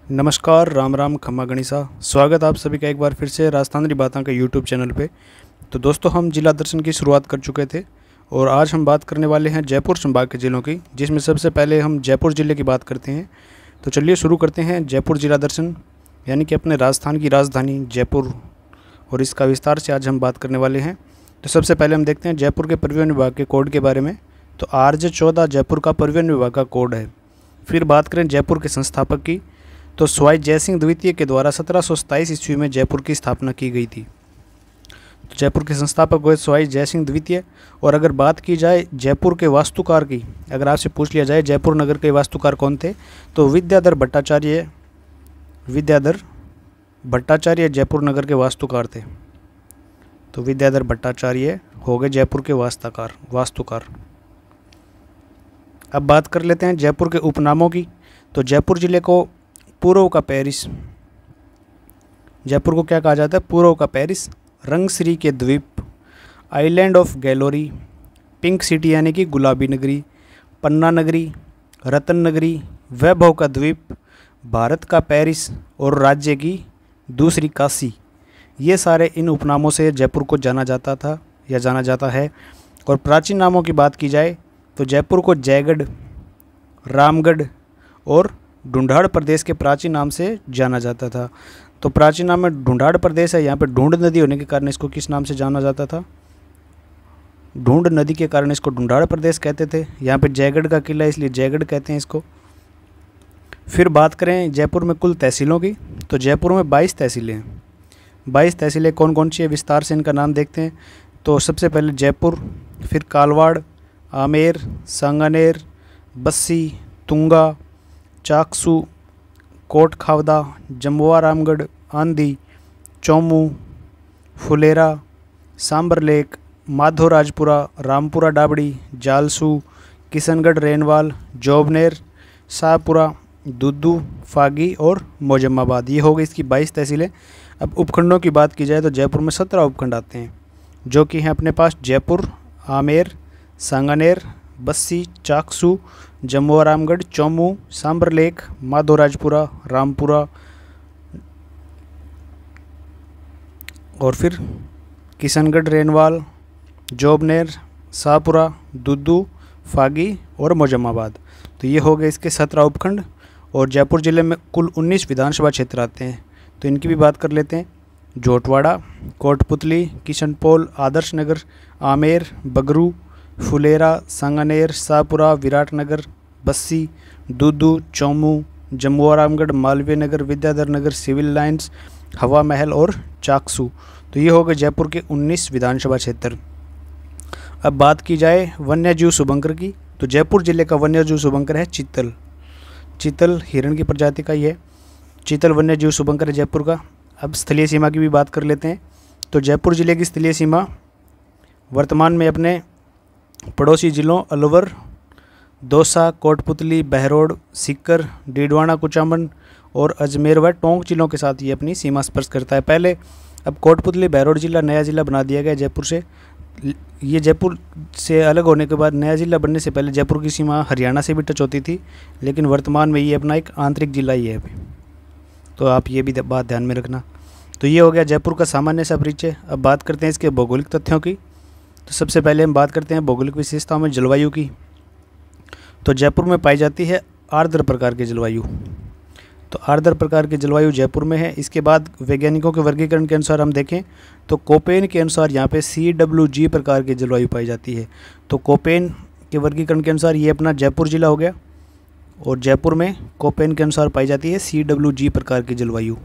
नमस्कार, राम राम, खम्मा गणिसा। स्वागत आप सभी का एक बार फिर से राजस्थानी बातें का यूट्यूब चैनल पे। तो दोस्तों, हम जिला दर्शन की शुरुआत कर चुके थे और आज हम बात करने वाले हैं जयपुर संभाग के ज़िलों की, जिसमें सबसे पहले हम जयपुर ज़िले की बात करते हैं। तो चलिए शुरू करते हैं जयपुर जिला दर्शन, यानी कि अपने राजस्थान की राजधानी जयपुर, और इसका विस्तार से आज हम बात करने वाले हैं। तो सबसे पहले हम देखते हैं जयपुर के परिवहन विभाग के कोड के बारे में। तो RJ14 जयपुर का परिवहन विभाग का कोड है। फिर बात करें जयपुर के संस्थापक की, तो स्वाई जयसिंह द्वितीय के द्वारा 1727 ईस्वी में जयपुर की स्थापना की गई थी। तो जयपुर के संस्थापक हुए स्वाई जयसिंह द्वितीय। और अगर बात की जाए जयपुर के वास्तुकार की, अगर आपसे पूछ लिया जाए जयपुर नगर के वास्तुकार कौन थे, तो विद्याधर भट्टाचार्य जयपुर नगर के वास्तुकार थे। तो विद्याधर भट्टाचार्य हो गए जयपुर के वास्तुकार। अब बात कर लेते हैं जयपुर के उपनामों की। तो जयपुर जिले को पूर्व का पेरिस, जयपुर को क्या कहा जाता है? पूर्व का पेरिस, रंगश्री के द्वीप, आइलैंड ऑफ गैलोरी, पिंक सिटी यानी कि गुलाबी नगरी, पन्ना नगरी, रतन नगरी, वैभव का द्वीप, भारत का पेरिस और राज्य की दूसरी काशी, ये सारे इन उपनामों से जयपुर को जाना जाता था या जाना जाता है। और प्राचीन नामों की बात की जाए तो जयपुर को जयगढ़, रामगढ़ और ढूंढाड़ प्रदेश के प्राचीन नाम से जाना जाता था। तो प्राचीन नाम में ढूंढाड़ प्रदेश है। यहाँ पे ढूंढ नदी होने के कारण इसको किस नाम से जाना जाता था? ढूंढ नदी के कारण इसको ढूंढाड़ प्रदेश कहते थे। यहाँ पे जयगढ़ का किला, इसलिए जयगढ़ कहते हैं इसको। फिर बात करें जयपुर में कुल तहसीलों की, तो जयपुर में 22 तहसीलें हैं। 22 तहसीलें कौन कौन सी है, विस्तार से इनका नाम देखते हैं। तो सबसे पहले जयपुर, फिर कालवाड़, आमेर, सांगानेर, बस्सी, तुंगा, चाकसू, कोट खावदा, जम्बुआ रामगढ़, आंधी, चौमू, फुलेरा, सांबरलेक, माधोराजपुरा, रामपुरा डाबड़ी, जालसू, किशनगढ़ रेनवाल, जोबनेर, शाहपुरा, दुद्दू, फागी और मोजम्माबाद, ये हो गई इसकी 22 तहसीलें। अब उपखंडों की बात की जाए तो जयपुर में 17 उपखंड आते हैं, जो कि हैं अपने पास जयपुर, आमेर, सांगानेर, बस्सी, चाकसू, जम्मुआ रामगढ़, चौमू, सांबरलेक, माधोराजपुरा, रामपुरा और फिर किशनगढ़ रेनवाल, जोबनेर, शाहपुरा, दुद्दू, फागी और मोजम्माबाद। तो ये हो गए इसके 17 उपखंड। और जयपुर ज़िले में कुल 19 विधानसभा क्षेत्र आते हैं, तो इनकी भी बात कर लेते हैं। जोटवाड़ा, कोटपुतली, किशनपोल, आदर्श नगर, आमेर, बगरू, फुलेरा, सांगानेर, शाहपुरा, विराटनगर, बस्सी, दुद्दू, चौमू, जम्मुआ रामगढ़, मालवीय नगर, विद्याधर नगर, सिविल लाइन्स, हवा महल और चाकसू। तो ये हो गए जयपुर के 19 विधानसभा क्षेत्र। अब बात की जाए वन्यजीव शुभंकर की, तो जयपुर जिले का वन्यजीव शुभंकर है चीतल हिरण की प्रजाति का ही है। चीतल वन्यजीव शुभंकर है जयपुर का। अब स्थलीय सीमा की भी बात कर लेते हैं। तो जयपुर जिले की स्थलीय सीमा वर्तमान में अपने पड़ोसी जिलों अलवर, दौसा, कोटपुतली, बहरोड, सीकर, डीडवाना, कुचामन और अजमेर व टोंक जिलों के साथ ये अपनी सीमा स्पर्श करता है पहले। अब कोटपुतली बहरोड जिला नया जिला बना दिया गया जयपुर से। ये जयपुर से अलग होने के बाद नया जिला बनने से पहले जयपुर की सीमा हरियाणा से भी टच होती थी, लेकिन वर्तमान में ये अपना एक आंतरिक जिला ही है अभी। तो आप ये भी बात ध्यान में रखना। तो ये हो गया जयपुर का सामान्य सा परिचय। अब बात करते हैं इसके भौगोलिक तथ्यों की। तो सबसे पहले हम बात करते हैं भौगोलिक विशेषताओं में जलवायु की। तो जयपुर में पाई जाती है आर्द्र प्रकार की जलवायु। तो आर्द्र प्रकार की जलवायु जयपुर में है। इसके बाद वैज्ञानिकों के वर्गीकरण के अनुसार हम देखें तो कोपेन के अनुसार यहाँ पे CWG प्रकार की जलवायु पाई जाती है। तो कोपेन के वर्गीकरण के अनुसार ये अपना जयपुर जिला हो गया, और जयपुर में कोपेन के अनुसार पाई जाती है CWG प्रकार की जलवायु।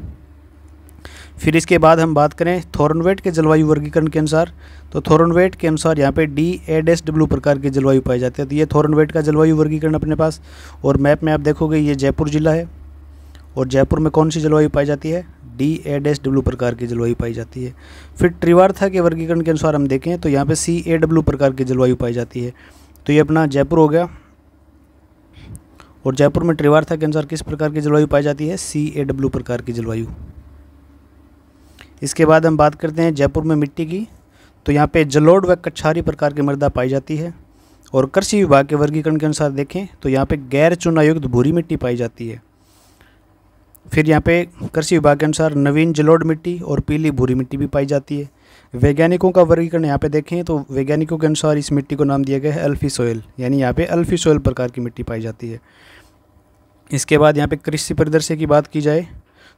फिर इसके बाद हम बात करें थॉर्नवेट के जलवायु वर्गीकरण के अनुसार, तो थॉर्नवेट के अनुसार यहाँ पे DA-W प्रकार की जलवायु पाई जाती है। तो ये थॉर्नवेट का जलवायु वर्गीकरण अपने पास, और मैप में आप देखोगे ये जयपुर जिला है, और जयपुर में कौन सी जलवायु पाई जाती है? DA-W प्रकार की जलवायु पाई जाती है। फिर त्रिवार्था के वर्गीकरण के अनुसार हम देखें तो यहाँ पे CAW प्रकार की जलवायु पाई जाती है। तो ये अपना जयपुर हो गया, और जयपुर में त्रिवार्था के अनुसार किस प्रकार की जलवायु पाई जाती है? CAW प्रकार की जलवायु। इसके बाद हम बात करते हैं जयपुर में मिट्टी की। तो यहाँ पे जलोढ़ व कछारी प्रकार की मृदा पाई जाती है। और कृषि विभाग के वर्गीकरण के अनुसार देखें तो यहाँ पे गैर चुनायुक्त भूरी मिट्टी पाई जाती है। फिर यहाँ पे कृषि विभाग के अनुसार नवीन जलोढ़ मिट्टी और पीली भूरी मिट्टी भी पाई जाती है। वैज्ञानिकों का वर्गीकरण यहाँ पे देखें तो वैज्ञानिकों के अनुसार इस मिट्टी को नाम दिया गया है अल्फी सोयल, यानी यहाँ पे अल्फी सोयल प्रकार की मिट्टी पाई जाती है। इसके बाद यहाँ पे कृषि परिदृश्य की बात की जाए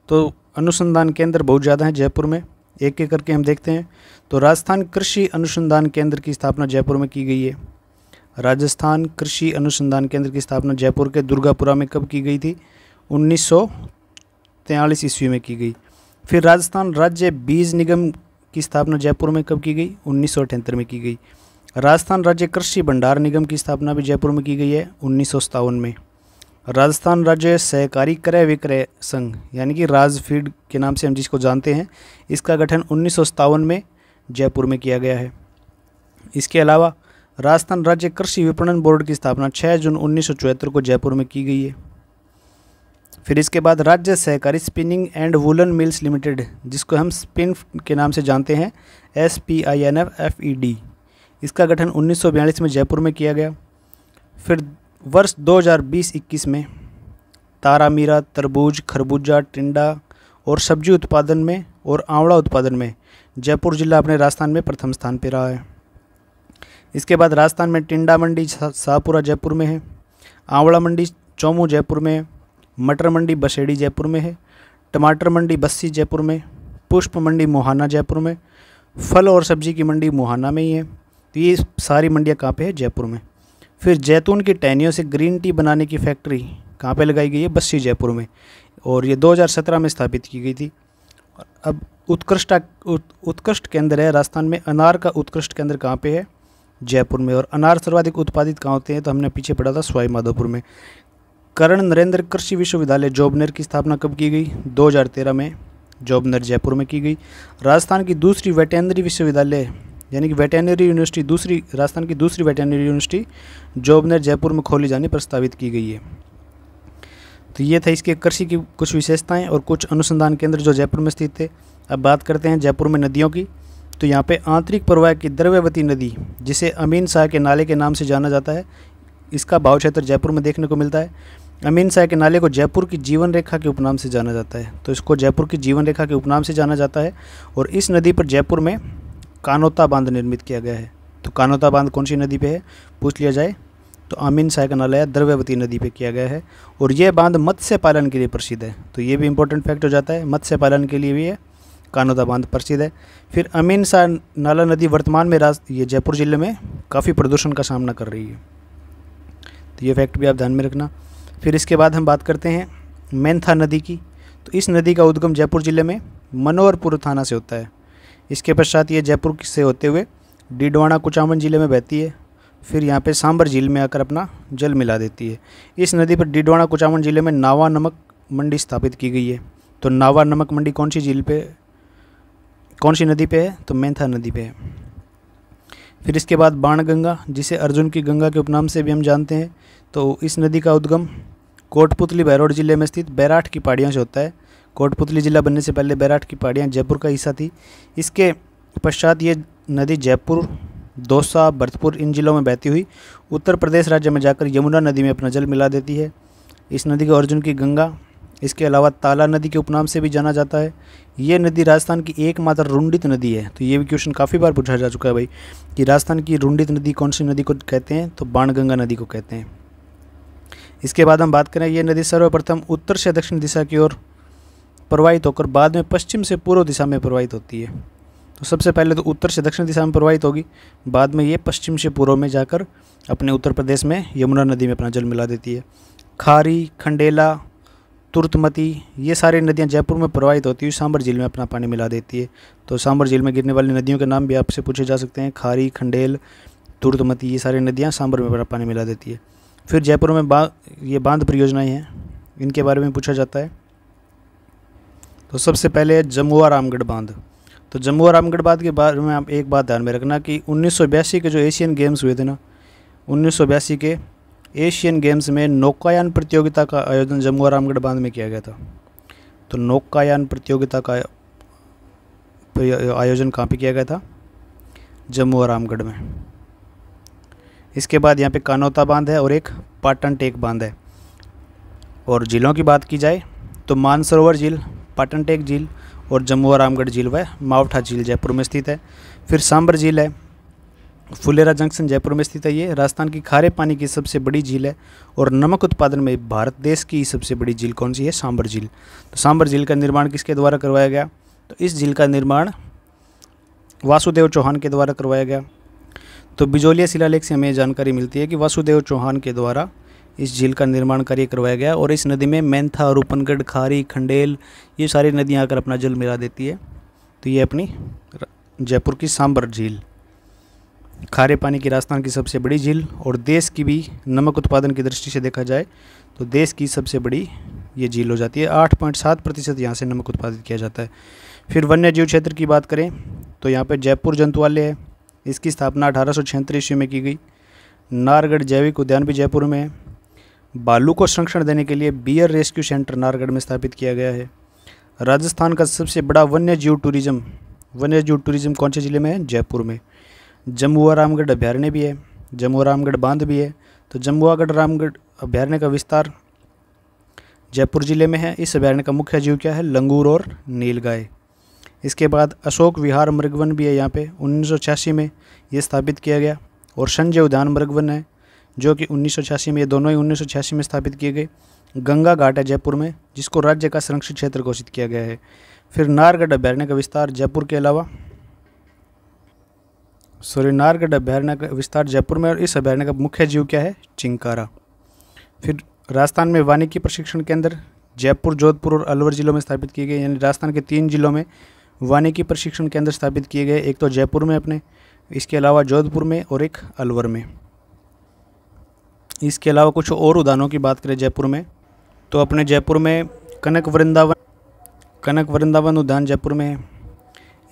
तो अनुसंधान केंद्र बहुत ज़्यादा हैं जयपुर में, एक एक करके हम देखते हैं। तो राजस्थान कृषि अनुसंधान केंद्र की स्थापना जयपुर में की गई है। राजस्थान कृषि अनुसंधान केंद्र की स्थापना जयपुर के दुर्गापुरा में कब की गई थी? 1943 ईस्वी में की गई। फिर राजस्थान राज्य बीज निगम की स्थापना जयपुर में कब की गई? 1978 में की गई। राजस्थान राज्य कृषि भंडार निगम की स्थापना भी जयपुर में की गई है 1957 में। राजस्थान राज्य सहकारी क्रय विक्रय संघ यानी कि राजफीड के नाम से हम जिसको जानते हैं, इसका गठन 1957 में जयपुर में किया गया है। इसके अलावा राजस्थान राज्य कृषि विपणन बोर्ड की स्थापना 6 जून 1974 को जयपुर में की गई है। फिर इसके बाद राज्य सहकारी spinning and woollen mills limited, जिसको हम स्पिन के नाम से जानते हैं, SPINFFED, इसका गठन 1942 में जयपुर में किया गया। फिर वर्ष 2020-21 में तारामीरा, तरबूज, खरबूजा, टिंडा और सब्जी उत्पादन में और आंवला उत्पादन में जयपुर जिला अपने राजस्थान में प्रथम स्थान पर रहा है। इसके बाद राजस्थान में टिंडा मंडी शाहपुरा जयपुर में है, आंवला मंडी चौमू जयपुर में है, मटर मंडी बसेड़ी जयपुर में है, टमाटर मंडी बस्सी जयपुर में, पुष्प मंडी मोहाना जयपुर में, फल और सब्जी की मंडी मोहाना में ही है। तो ये सारी मंडियाँ कहाँ पे है? जयपुर में। फिर जैतून की टहनियों से ग्रीन टी बनाने की फैक्ट्री कहाँ पे लगाई गई है? बस्सी जयपुर में, और ये 2017 में स्थापित की गई थी। अब उत्कृष्ट केंद्र है राजस्थान में, अनार का उत्कृष्ट केंद्र कहाँ पे है? जयपुर में। और अनार सर्वाधिक उत्पादित कहाँ होते हैं? तो हमने पीछे पढ़ा था सवाई माधोपुर में। कर्ण नरेंद्र कृषि विश्वविद्यालय जोबनेर की स्थापना कब की गई? 2013 में जोबनेर जयपुर में की गई। राजस्थान की दूसरी वेटेनरी विश्वविद्यालय यानी कि वेटेनरी यूनिवर्सिटी राजस्थान की दूसरी वेटेनरी यूनिवर्सिटी जोबनेर जयपुर में खोली जानी प्रस्तावित की गई है। तो ये था इसके कृषि की कुछ विशेषताएं और कुछ अनुसंधान केंद्र जो जयपुर में स्थित थे। अब बात करते हैं जयपुर में नदियों की। तो यहाँ पे आंतरिक प्रवाह की द्रव्यवती नदी, जिसे अमीन शाह के नाले के नाम से जाना जाता है, इसका भाव क्षेत्र जयपुर में देखने को मिलता है। अमीन शाह के नाले को जयपुर की जीवन रेखा के उपनाम से जाना जाता है, तो इसको जयपुर की जीवन रेखा के उपनाम से जाना जाता है। और इस नदी पर जयपुर में कानोता बांध निर्मित किया गया है। तो कानोता बांध कौन सी नदी पे है पूछ लिया जाए तो अमीन शाह का नाला द्रव्यवती नदी पे किया गया है। और यह बांध मत्स्य पालन के लिए प्रसिद्ध है, तो ये भी इंपॉर्टेंट फैक्ट हो जाता है, मत्स्य पालन के लिए भी ये कानोता बांध प्रसिद्ध है। फिर अमीन शाह नाला नदी वर्तमान में ये जयपुर जिले में काफ़ी प्रदूषण का सामना कर रही है, तो ये फैक्ट भी आप ध्यान में रखना। फिर इसके बाद हम बात करते हैं मेंथा नदी की। तो इस नदी का उद्गम जयपुर जिले में मनोहरपुर थाना से होता है। इसके पश्चात ये जयपुर से होते हुए डीडवाना कुचामन जिले में बहती है। फिर यहाँ पे सांबर झील में आकर अपना जल मिला देती है। इस नदी पर डीडवाना कुचामन जिले में नावा नमक मंडी स्थापित की गई है। तो नावा नमक मंडी कौन सी नदी पे है? तो मेंथा नदी पे है। फिर इसके बाद बाणगंगा, जिसे अर्जुन की गंगा के उपनाम से भी हम जानते हैं, तो इस नदी का उद्गम कोटपुतली बहरोड जिले में स्थित बैराठ की पहाड़ियों से होता है। कोटपुतली जिला बनने से पहले बैराठ की पहाड़ियाँ जयपुर का हिस्सा थी। इसके पश्चात ये नदी जयपुर, दौसा, भरतपुर इन जिलों में बहती हुई उत्तर प्रदेश राज्य में जाकर यमुना नदी में अपना जल मिला देती है। इस नदी को अर्जुन की गंगा, इसके अलावा ताला नदी के उपनाम से भी जाना जाता है। ये नदी राजस्थान की एकमात्र रुंडित नदी है। तो ये भी क्वेश्चन काफ़ी बार पूछा जा चुका है भाई कि राजस्थान की रुंडित नदी कौन सी नदी को कहते हैं? तो बाणगंगा नदी को कहते हैं। इसके बाद हम बात करें, ये नदी सर्वप्रथम उत्तर से दक्षिण दिशा की ओर प्रवाहित होकर बाद में पश्चिम से पूर्व दिशा में प्रवाहित होती है। तो सबसे पहले तो उत्तर से दक्षिण दिशा में प्रवाहित होगी, बाद में ये पश्चिम से पूर्व में जाकर अपने उत्तर प्रदेश में यमुना नदी में अपना जल मिला देती है। खारी, खंडेला, तुर्तमती, ये सारी नदियाँ जयपुर में प्रवाहित होती हुई सांबर झील में अपना पानी मिला देती है। तो सांबर झील में गिरने वाली नदियों के नाम भी आपसे पूछे जा सकते हैं। खारी, खंडेल, तुर्तमती, ये सारी नदियाँ सांबर में अपना पानी मिला देती है। फिर जयपुर में ये बांध परियोजनाएँ हैं, इनके बारे में पूछा जाता है। तो सबसे पहले जमुआ रामगढ़ बांध। तो जमुआ रामगढ़ बांध के बारे में आप एक बात ध्यान में रखना कि 1982 के जो एशियन गेम्स हुए थे ना, 1982 के एशियन गेम्स में नौकायान प्रतियोगिता का आयोजन जमुआ रामगढ़ बांध में किया गया था। तो नौकायान प्रतियोगिता का आयोजन कहाँ पे किया गया था? जमुआ रामगढ़ में। इसके बाद यहाँ पे कानोता बांध है और एक पाटन टेक बांध है। और जिलों की बात की जाए तो मानसरोवर झील, पाटनटेक झील और जम्मू और रामगढ़ झील व मावठा झील जयपुर में स्थित है। फिर सांबर झील है, फुलेरा जंक्शन जयपुर में स्थित है। ये राजस्थान की खारे पानी की सबसे बड़ी झील है और नमक उत्पादन में भारत देश की सबसे बड़ी झील कौन सी है? सांबर झील। तो सांबर झील का निर्माण किसके द्वारा करवाया गया? तो इस झील का निर्माण वासुदेव चौहान के द्वारा करवाया गया। तो बिजोलिया शिलालेख से हमें जानकारी मिलती है कि वासुदेव चौहान के द्वारा इस झील का निर्माण कार्य करवाया गया और इस नदी में मेंथा, रूपनगढ़, खारी, खंडेल ये सारी नदियाँ आकर अपना जल मिला देती है। तो ये अपनी जयपुर की सांबर झील खारे पानी की राजस्थान की सबसे बड़ी झील और देश की भी नमक उत्पादन की दृष्टि से देखा जाए तो देश की सबसे बड़ी ये झील हो जाती है। 8.7% यहाँ से नमक उत्पादित किया जाता है। फिर वन्य जीव क्षेत्र की बात करें तो यहाँ पे जयपुर जंतुआलय है, इसकी स्थापना 1876 ईस्वी में की गई। नारगढ़ जैविक उद्यान भी जयपुर में है। भालू को संरक्षण देने के लिए बियर रेस्क्यू सेंटर नारगढ़ में स्थापित किया गया है। राजस्थान का सबसे बड़ा वन्य जीव टूरिज्म कौन से ज़िले में है? जयपुर में। जम्मू और रामगढ़ अभ्यारण्य भी है, जम्मू और रामगढ़ बांध भी है। तो जम्मू और रामगढ़ अभ्यारण्य का विस्तार जयपुर ज़िले में है। इस अभ्यारण्य का मुख्य जीव क्या है? लंगूर और नीलगाय। इसके बाद अशोक विहार मृगवन भी है, यहाँ पे 1986 में ये स्थापित किया गया। और संजय उद्यान मृगवन है जो कि 1986 में, ये दोनों ही 1986 में स्थापित किए गए। गंगा घाट है जयपुर में जिसको राज्य का संरक्षित क्षेत्र घोषित किया गया है। फिर नारगढ़ अभ्यारण्य का विस्तार जयपुर के अलावा नारगढ़ अभ्यारण्य का विस्तार जयपुर में और इस अभ्यारण्य का मुख्य जीव क्या है? चिंकारा। फिर राजस्थान में वानिकी प्रशिक्षण केंद्र जयपुर, जोधपुर और अलवर जिलों में स्थापित किए गए, यानी राजस्थान के 3 जिलों में वानिकी प्रशिक्षण केंद्र स्थापित किए गए। एक तो जयपुर में अपने, इसके अलावा जोधपुर में और एक अलवर में। इसके अलावा कुछ और उद्यानों की बात करें जयपुर में तो अपने जयपुर में कनक वृंदावन उद्यान जयपुर में है।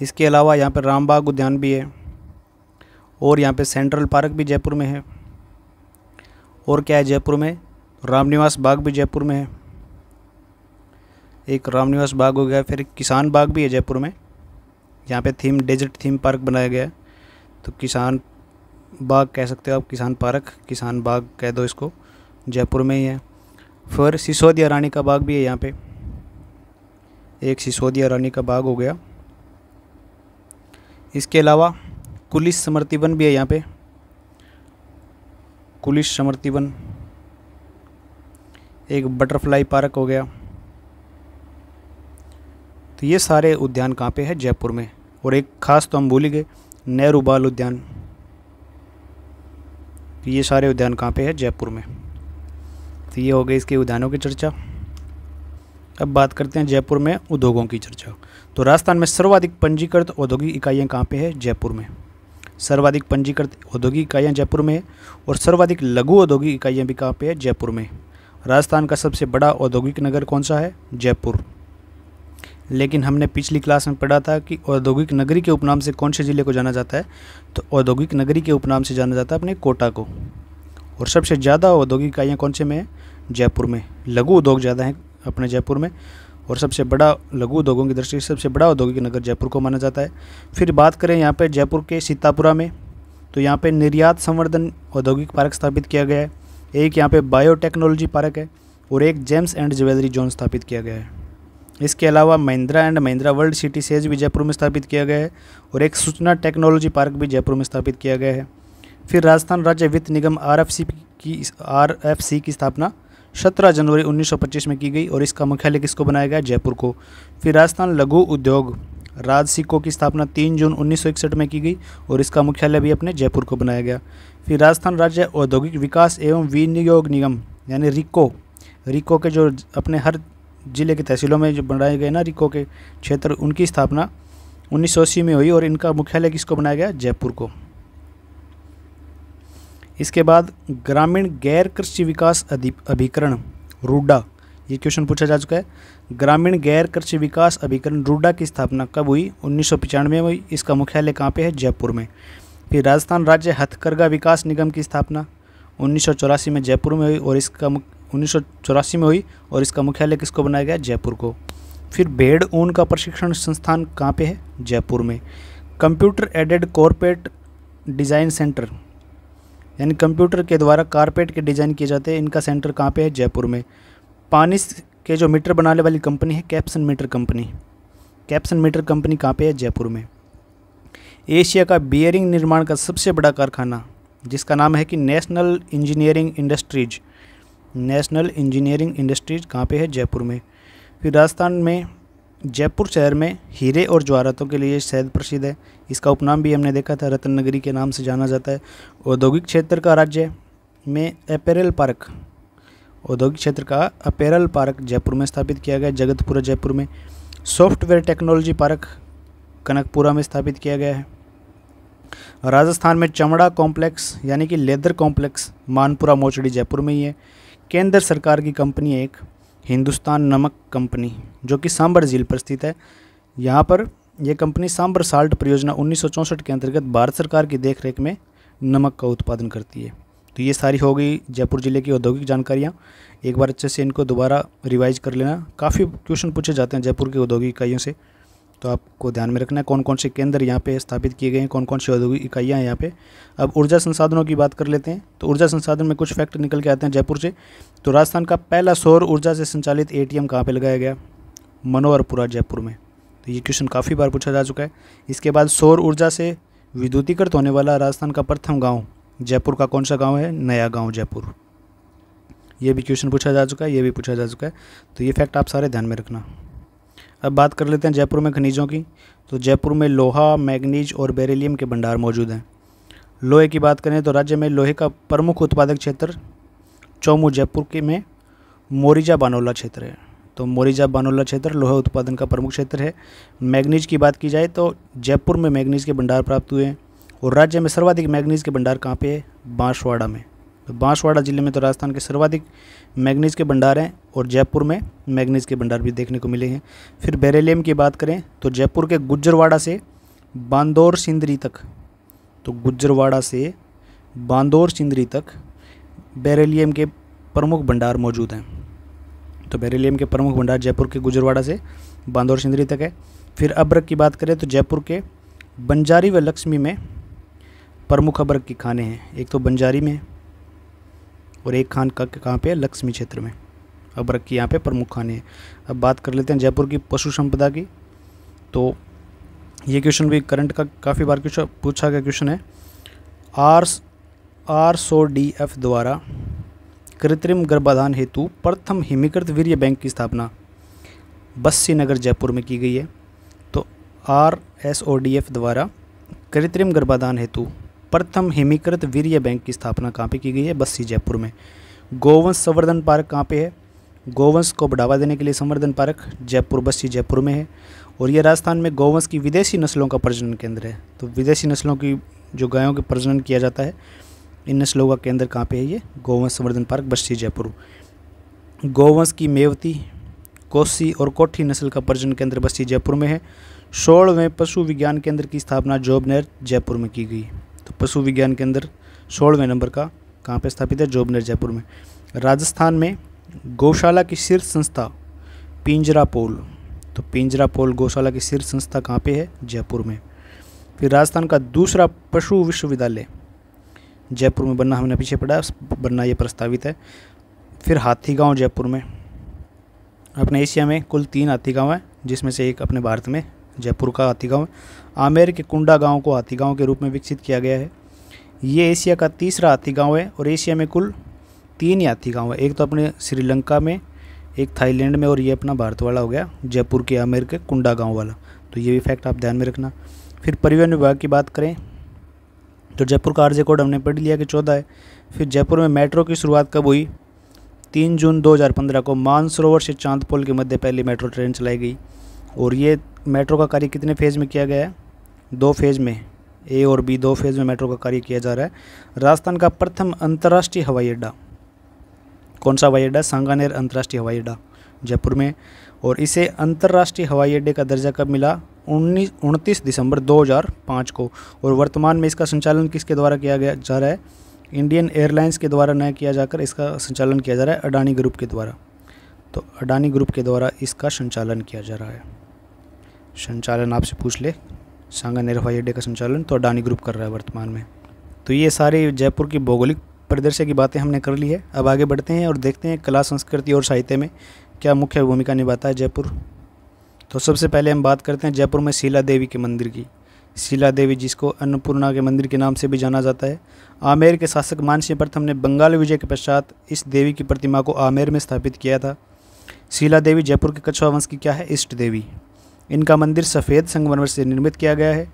इसके अलावा यहाँ पर रामबाग उद्यान भी है और यहाँ पे सेंट्रल पार्क भी जयपुर में है। और क्या है जयपुर में? रामनिवास बाग भी जयपुर में है। एक रामनिवास बाग हो गया। फिर किसान बाग भी है जयपुर में, यहाँ पे डेजर्ट थीम पार्क बनाया गया है। तो किसान बाग कह सकते हो आप, किसान पार्क, किसान बाग कह दो इसको, जयपुर में ही है। फिर सिसोदिया रानी का बाग भी है यहाँ पे, एक सिसोदिया रानी का बाग हो गया। इसके अलावा कुलिस स्मृति वन भी है यहाँ पे, कुलिस स्मृति वन। एक बटरफ्लाई पार्क हो गया। तो ये सारे उद्यान कहाँ पे है? जयपुर में। और एक खास तो हम भूल ही गए, नेहरू बाल उद्यान। तो ये सारे उद्यान कहाँ पे है? जयपुर में। तो ये हो गई इसके उद्यानों की चर्चा। अब बात करते हैं जयपुर में उद्योगों की चर्चा। तो राजस्थान में सर्वाधिक पंजीकृत औद्योगिक इकाइयाँ कहाँ पे है? जयपुर में। सर्वाधिक पंजीकृत औद्योगिक इकाइयाँ जयपुर में और सर्वाधिक लघु औद्योगिक इकाइयाँ भी कहाँ पे है? जयपुर में। राजस्थान का सबसे बड़ा औद्योगिक नगर कौन सा है? जयपुर। लेकिन हमने पिछली क्लास में पढ़ा था कि औद्योगिक नगरी के उपनाम से कौन से ज़िले को जाना जाता है? तो औद्योगिक नगरी के उपनाम से जाना जाता है अपने कोटा को। और सबसे ज़्यादा औद्योगिक इकाइयाँ कौन से में है? जयपुर में। लघु उद्योग ज़्यादा हैं अपने जयपुर में और सबसे बड़ा लघु उद्योगों की दृष्टि से सबसे बड़ा औद्योगिक नगर जयपुर को माना जाता है। फिर बात करें यहाँ पे जयपुर के सीतापुरा में, तो यहाँ पे निर्यात संवर्धन औद्योगिक पार्क स्थापित किया गया है। एक यहाँ पे बायोटेक्नोलॉजी पार्क है और एक जेम्स एंड ज्वेलरी जोन स्थापित किया गया है। इसके अलावा Mahindra and Mahindra world city says भी जयपुर में स्थापित किया गया है और एक सूचना टेक्नोलॉजी पार्क भी जयपुर में स्थापित किया गया है। फिर राजस्थान राज्य वित्त निगम RFC की स्थापना 17 जनवरी 1925 में की गई और इसका मुख्यालय किसको बनाया गया? जयपुर को। फिर राजस्थान लघु उद्योग राजसिको की स्थापना 3 जून 1961 में की गई और इसका मुख्यालय भी अपने जयपुर को बनाया गया। फिर राजस्थान राज्य औद्योगिक विकास एवं विनियोग निगम यानी रिको के जो अपने हर जिले के तहसीलों में जो बनाए गए ना रिको के क्षेत्र, उनकी स्थापना 1980 में हुई और इनका मुख्यालय किसको बनाया गया? जयपुर को। इसके बाद ग्रामीण गैर कृषि विकास अभिकरण रूडा, ये क्वेश्चन पूछा जा चुका है। ग्रामीण गैर कृषि विकास अभिकरण रूडा की स्थापना कब हुई? 1995 में हुई। इसका मुख्यालय कहाँ पे है? जयपुर में। फिर राजस्थान राज्य हथकरघा विकास निगम की स्थापना 1984 में जयपुर में हुई और इसका 1984 में हुई और इसका मुख्यालय किसको बनाया गया? जयपुर को। फिर भेड़ ऊन का प्रशिक्षण संस्थान कहाँ पे है? जयपुर में। Computer aided corporate design centre यानी कंप्यूटर के द्वारा कारपेट के डिज़ाइन किए जाते हैं, इनका सेंटर कहाँ पे है? जयपुर में। पानी के जो मीटर बनाने वाली कंपनी है कैप्सन मीटर कंपनी। कैप्सन मीटर कंपनी कहाँ पे है? जयपुर में। एशिया का बियरिंग निर्माण का सबसे बड़ा कारखाना जिसका नाम है कि national engineering industries. National engineering industries कहाँ पे है? जयपुर में। फिर राजस्थान में जयपुर शहर में हीरे और जवाहरातों के लिए शहर प्रसिद्ध है। इसका उपनाम भी हमने देखा था, रत्न नगरी के नाम से जाना जाता है। औद्योगिक क्षेत्र का राज्य में अपैरल पार्क, औद्योगिक क्षेत्र का अपैरल पार्क जयपुर में स्थापित किया गया, जगतपुरा जयपुर में। सॉफ्टवेयर टेक्नोलॉजी पार्क कनकपुरा में स्थापित किया गया है। राजस्थान में चमड़ा कॉम्प्लेक्स यानी कि लेदर कॉम्प्लेक्स मानपुरा मोचड़ी जयपुर में ही है। केंद्र सरकार की कंपनी है एक हिंदुस्तान नमक कंपनी जो कि सांबर झील पर स्थित है। यहाँ पर यह कंपनी सांबर साल्ट परियोजना 1964 के अंतर्गत भारत सरकार की देखरेख में नमक का उत्पादन करती है। तो ये सारी हो गई जयपुर ज़िले की औद्योगिक जानकारियाँ। एक बार अच्छे से इनको दोबारा रिवाइज कर लेना। काफ़ी क्वेश्चन पूछे जाते हैं जयपुर की औद्योगिक इकाइयों से, तो आपको ध्यान में रखना है कौन कौन से केंद्र यहाँ पे स्थापित किए गए हैं, कौन कौन सी औद्योगिक इकाइयाँ हैं यहाँ पे। अब ऊर्जा संसाधनों की बात कर लेते हैं। तो ऊर्जा संसाधन में कुछ फैक्ट निकल के आते हैं जयपुर से। तो राजस्थान का पहला सौर ऊर्जा से संचालित ATM कहाँ पे लगाया गया? मनोहरपुरा जयपुर में। तो ये क्वेश्चन काफ़ी बार पूछा जा चुका है। इसके बाद सौर ऊर्जा से विद्युतीकृत होने वाला राजस्थान का प्रथम गाँव जयपुर का कौन सा गाँव है? नया गाँव जयपुर। ये भी क्वेश्चन पूछा जा चुका है, ये भी पूछा जा चुका है। तो ये फैक्ट आप सारे ध्यान में रखना। अब बात कर लेते हैं जयपुर में खनिजों की। तो जयपुर में लोहा, मैग्नीज और बेरिलियम के भंडार मौजूद हैं। लोहे की बात करें तो राज्य में लोहे का प्रमुख उत्पादक क्षेत्र चौमू जयपुर के में मोरिजा बानोला क्षेत्र है। तो मोरिजा बानोला क्षेत्र लोहा उत्पादन का प्रमुख क्षेत्र है। मैग्नीज की बात की जाए तो जयपुर में मैग्नीज के भंडार प्राप्त हुए हैं। और राज्य में सर्वाधिक मैग्नीज के भंडार कहाँ पे है? बांसवाड़ा में। तो बांसवाड़ा जिले में तो राजस्थान के सर्वाधिक मैग्नीज के भंडार हैं और जयपुर में मैग्नीज के भंडार भी देखने को मिले हैं। फिर बेरिलियम की बात करें तो जयपुर के गुज्जरवाड़ा से बांदौर सिंदरी तक, तो गुज्जरवाड़ा से बांदौर सिंदरी तक बेरिलियम के प्रमुख भंडार मौजूद हैं। तो बेरिलियम के प्रमुख भंडार जयपुर के गुज्जरवाड़ा से बांदौर सिंदरी तक है। फिर अब्रक की बात करें तो जयपुर के बंजारी व लक्ष्मी में प्रमुख अब्रक की खाने हैं। एक तो बंजारी में और एक खान का कहाँ पे? लक्ष्मी क्षेत्र में अब्रक की यहाँ पे प्रमुख खाने हैं। अब बात कर लेते हैं जयपुर की पशु संपदा की। तो ये क्वेश्चन भी करंट का काफ़ी बार पूछा गया क्वेश्चन है। RSODF द्वारा कृत्रिम गर्भाधान हेतु प्रथम हिमीकृत वीर्य बैंक की स्थापना बस्सी नगर जयपुर में की गई है। तो RSODF द्वारा कृत्रिम गर्भाधान हेतु प्रथम हिमीकृत वीर्य बैंक की स्थापना कहाँ पे की गई है? बस्सी जयपुर में। गोवंश संवर्धन पार्क कहाँ पे है? गोवंश को बढ़ावा देने के लिए संवर्धन पार्क जयपुर बस्सी जयपुर में है। और ये राजस्थान में गोवंश की विदेशी नस्लों का प्रजनन केंद्र है। तो विदेशी नस्लों की जो गायों के प्रजनन किया जाता है, इन नस्लों का केंद्र कहाँ पे है? ये गोवंश संवर्धन पार्क बस्सी जयपुर। गोवंश की मेवती, कोसी और कोठी नस्ल का प्रजनन केंद्र बस्सी जयपुर में है। 16वें पशु विज्ञान केंद्र की स्थापना जोबनेर जयपुर में की गई। तो पशु विज्ञान केंद्र 16वें नंबर का कहाँ पे स्थापित है? जोबनेर जयपुर में। राजस्थान में गौशाला की शीर्ष संस्था पिंजरापोल। तो पिंजरापोल गौशाला की शीर्ष संस्था कहाँ पे है? जयपुर में। फिर राजस्थान का दूसरा पशु विश्वविद्यालय जयपुर में बनना हमने पीछे पढ़ा, बनना ये प्रस्तावित है। फिर हाथीगांव जयपुर में। अपने एशिया में कुल 3 हाथीगांव हैं, जिसमें से एक अपने भारत में जयपुर का हाथीगांव है। आमेर के कुंडा गांव को हाथीगांव के रूप में विकसित किया गया है। ये एशिया का तीसरा हाथीगांव है और एशिया में कुल 3 ही हाथीगांव है। एक तो अपने श्रीलंका में, एक थाईलैंड में और ये अपना भारत वाला हो गया जयपुर के आमेर के कुंडा गांव वाला। तो ये भी फैक्ट आप ध्यान में रखना। फिर परिवहन विभाग की बात करें तो जयपुर का आरजे कोड हमने पढ़ लिया कि 14 है। फिर जयपुर में मेट्रो की शुरुआत कब हुई? 3 जून 2015 को मानसरोवर से चांदपोल के मध्य पहली मेट्रो ट्रेन चलाई गई। और ये मेट्रो का कार्य कितने फेज़ में किया गया है? 2 फेज़ में, A और B 2 फेज़ में मेट्रो का कार्य किया जा रहा है। राजस्थान का प्रथम अंतर्राष्ट्रीय हवाई अड्डा कौन सा हवाई अड्डा? सांगानेर अंतर्राष्ट्रीय हवाई अड्डा जयपुर में। और इसे अंतर्राष्ट्रीय हवाई अड्डे का दर्जा कब मिला? 29 दिसंबर 2005 को। और वर्तमान में इसका संचालन किसके द्वारा किया जा रहा है? इंडियन एयरलाइंस के द्वारा न किया जाकर इसका संचालन किया जा रहा है अडानी ग्रुप के द्वारा। तो अडानी ग्रुप के द्वारा इसका संचालन किया जा रहा है। संचालन आपसे पूछ ले, सांगानेर हवाई अड्डे का संचालन तो अडानी ग्रुप कर रहा है वर्तमान में। तो ये सारे जयपुर की भौगोलिक परिदृश्य की बातें हमने कर ली है। अब आगे बढ़ते हैं और देखते हैं कला, संस्कृति और साहित्य में क्या मुख्य भूमिका निभाता है जयपुर? तो सबसे पहले हम बात करते हैं जयपुर में शीला देवी के मंदिर की। शीला देवी, जिसको अन्नपूर्णा के मंदिर के नाम से भी जाना जाता है। आमेर के शासक मानसिंह प्रथम ने बंगाल विजय के पश्चात इस देवी की प्रतिमा को आमेर में स्थापित किया था। शीला देवी जयपुर के कछुआ वंश की क्या है? इष्ट देवी। इनका मंदिर सफ़ेद संगमरमर से निर्मित किया गया है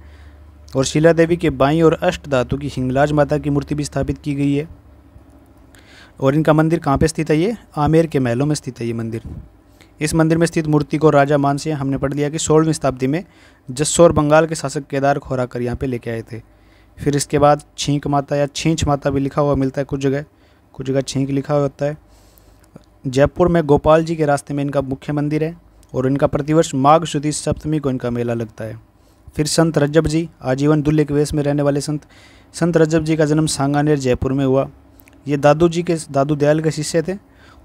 और शीला देवी के बाईं और अष्ट धातु की हिंगलाज माता की मूर्ति भी स्थापित की गई है। और इनका मंदिर कहाँ पे स्थित है? ये आमेर के महलों में स्थित है ये मंदिर। इस मंदिर में स्थित मूर्ति को राजा मानसिंह, हमने पढ़ लिया कि 16वीं शताब्दी में जस्सोर बंगाल के शासक केदार खोराकर यहाँ पे लेके आए थे। फिर इसके बाद छींक माता या छींच माता भी लिखा हुआ मिलता है कुछ जगह छींक लिखा हुआ होता है। जयपुर में गोपाल जी के रास्ते में इनका मुख्य मंदिर है और इनका प्रतिवर्ष माघ शुद्ध सप्तमी को इनका मेला लगता है। फिर संत रज्जब जी, आजीवन दुल्हे के वेश में रहने वाले संत रज्जब जी का जन्म सांगानेर जयपुर में हुआ। ये दादू दयाल के शिष्य थे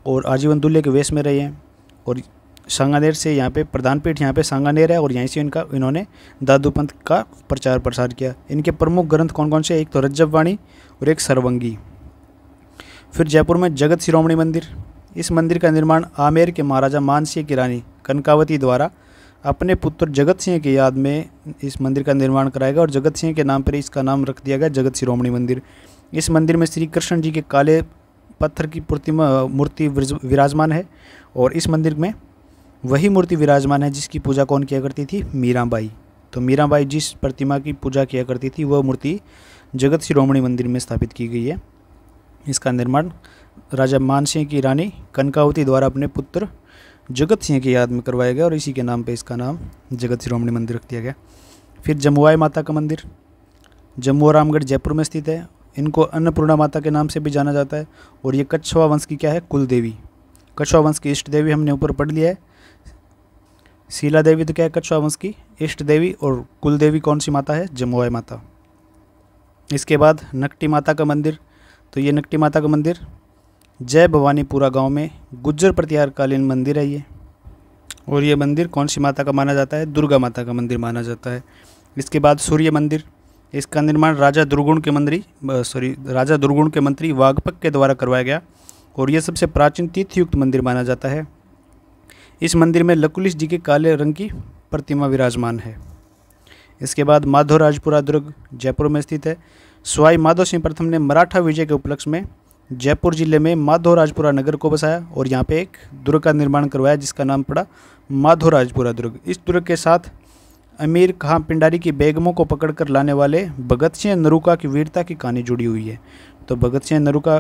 और आजीवन दुल्हे के वेश में रहे हैं। और सांगानेर से यहाँ पे प्रधान पीठ यहाँ पे सांगानेर है और यहीं से इन्होंने दादू पंथ का प्रचार प्रसार किया। इनके प्रमुख ग्रंथ कौन कौन से? एक तो रज्जब वाणी और एक सरवंगी। फिर जयपुर में जगत शिरोमणि मंदिर। इस मंदिर का निर्माण आमेर के महाराजा मानसिंह की रानी कनकावती द्वारा अपने पुत्र जगत सिंह की याद में इस मंदिर का निर्माण कराया गया और जगत सिंह के नाम पर इसका नाम रख दिया गया जगत शिरोमणि मंदिर। इस मंदिर में श्री कृष्ण जी के काले पत्थर की मूर्ति विराजमान है और इस मंदिर में वही मूर्ति विराजमान है जिसकी पूजा कौन किया करती थी? मीराबाई। तो मीराबाई जिस प्रतिमा की पूजा किया करती थी वह मूर्ति जगत शिरोमणि मंदिर में स्थापित की गई है। इसका निर्माण राजा मानसिंह की रानी कनकावती द्वारा अपने पुत्र जगत सिंह की याद में करवाया गया और इसी के नाम पे इसका नाम जगत शिरोमणि मंदिर रख दिया गया। फिर जमुआई माता का मंदिर। जम्मू रामगढ़ जयपुर में स्थित है। इनको अन्नपूर्णा माता के नाम से भी जाना जाता है और ये कछुआ वंश की क्या है? कुल देवी। कछुआ वंश की इष्ट देवी हमने ऊपर पढ़ लिया है। शीला देवी तो क्या है? कछुआ वंश की इष्ट देवी। और कुल देवी कौन सी माता है? जमुआई माता। इसके बाद नकटी माता का मंदिर। तो ये नकटी माता का मंदिर जय भवानीपुरा गांव में गुज्जर प्रतिहारकालीन मंदिर है ये। और ये मंदिर कौन सी माता का माना जाता है? दुर्गा माता का मंदिर माना जाता है। इसके बाद सूर्य मंदिर। इसका निर्माण राजा दुर्गुण के मंत्री वागपक के द्वारा करवाया गया और यह सबसे प्राचीन तिथियुक्त मंदिर माना जाता है। इस मंदिर में लकुलिश जी के काले रंग की प्रतिमा विराजमान है। इसके बाद माधोराजपुरा दुर्ग जयपुर में स्थित है। सवाई माधो सिंह प्रथम ने मराठा विजय के उपलक्ष्य में जयपुर जिले में माधोराजपुरा नगर को बसाया और यहाँ पे एक दुर्ग का निर्माण करवाया जिसका नाम पड़ा माधोराजपुरा दुर्ग। इस दुर्ग के साथ अमीर खां पिंडारी की बेगमों को पकड़कर लाने वाले भगत सिंह नरूका की वीरता की कहानी जुड़ी हुई है। तो भगत सिंह नरूका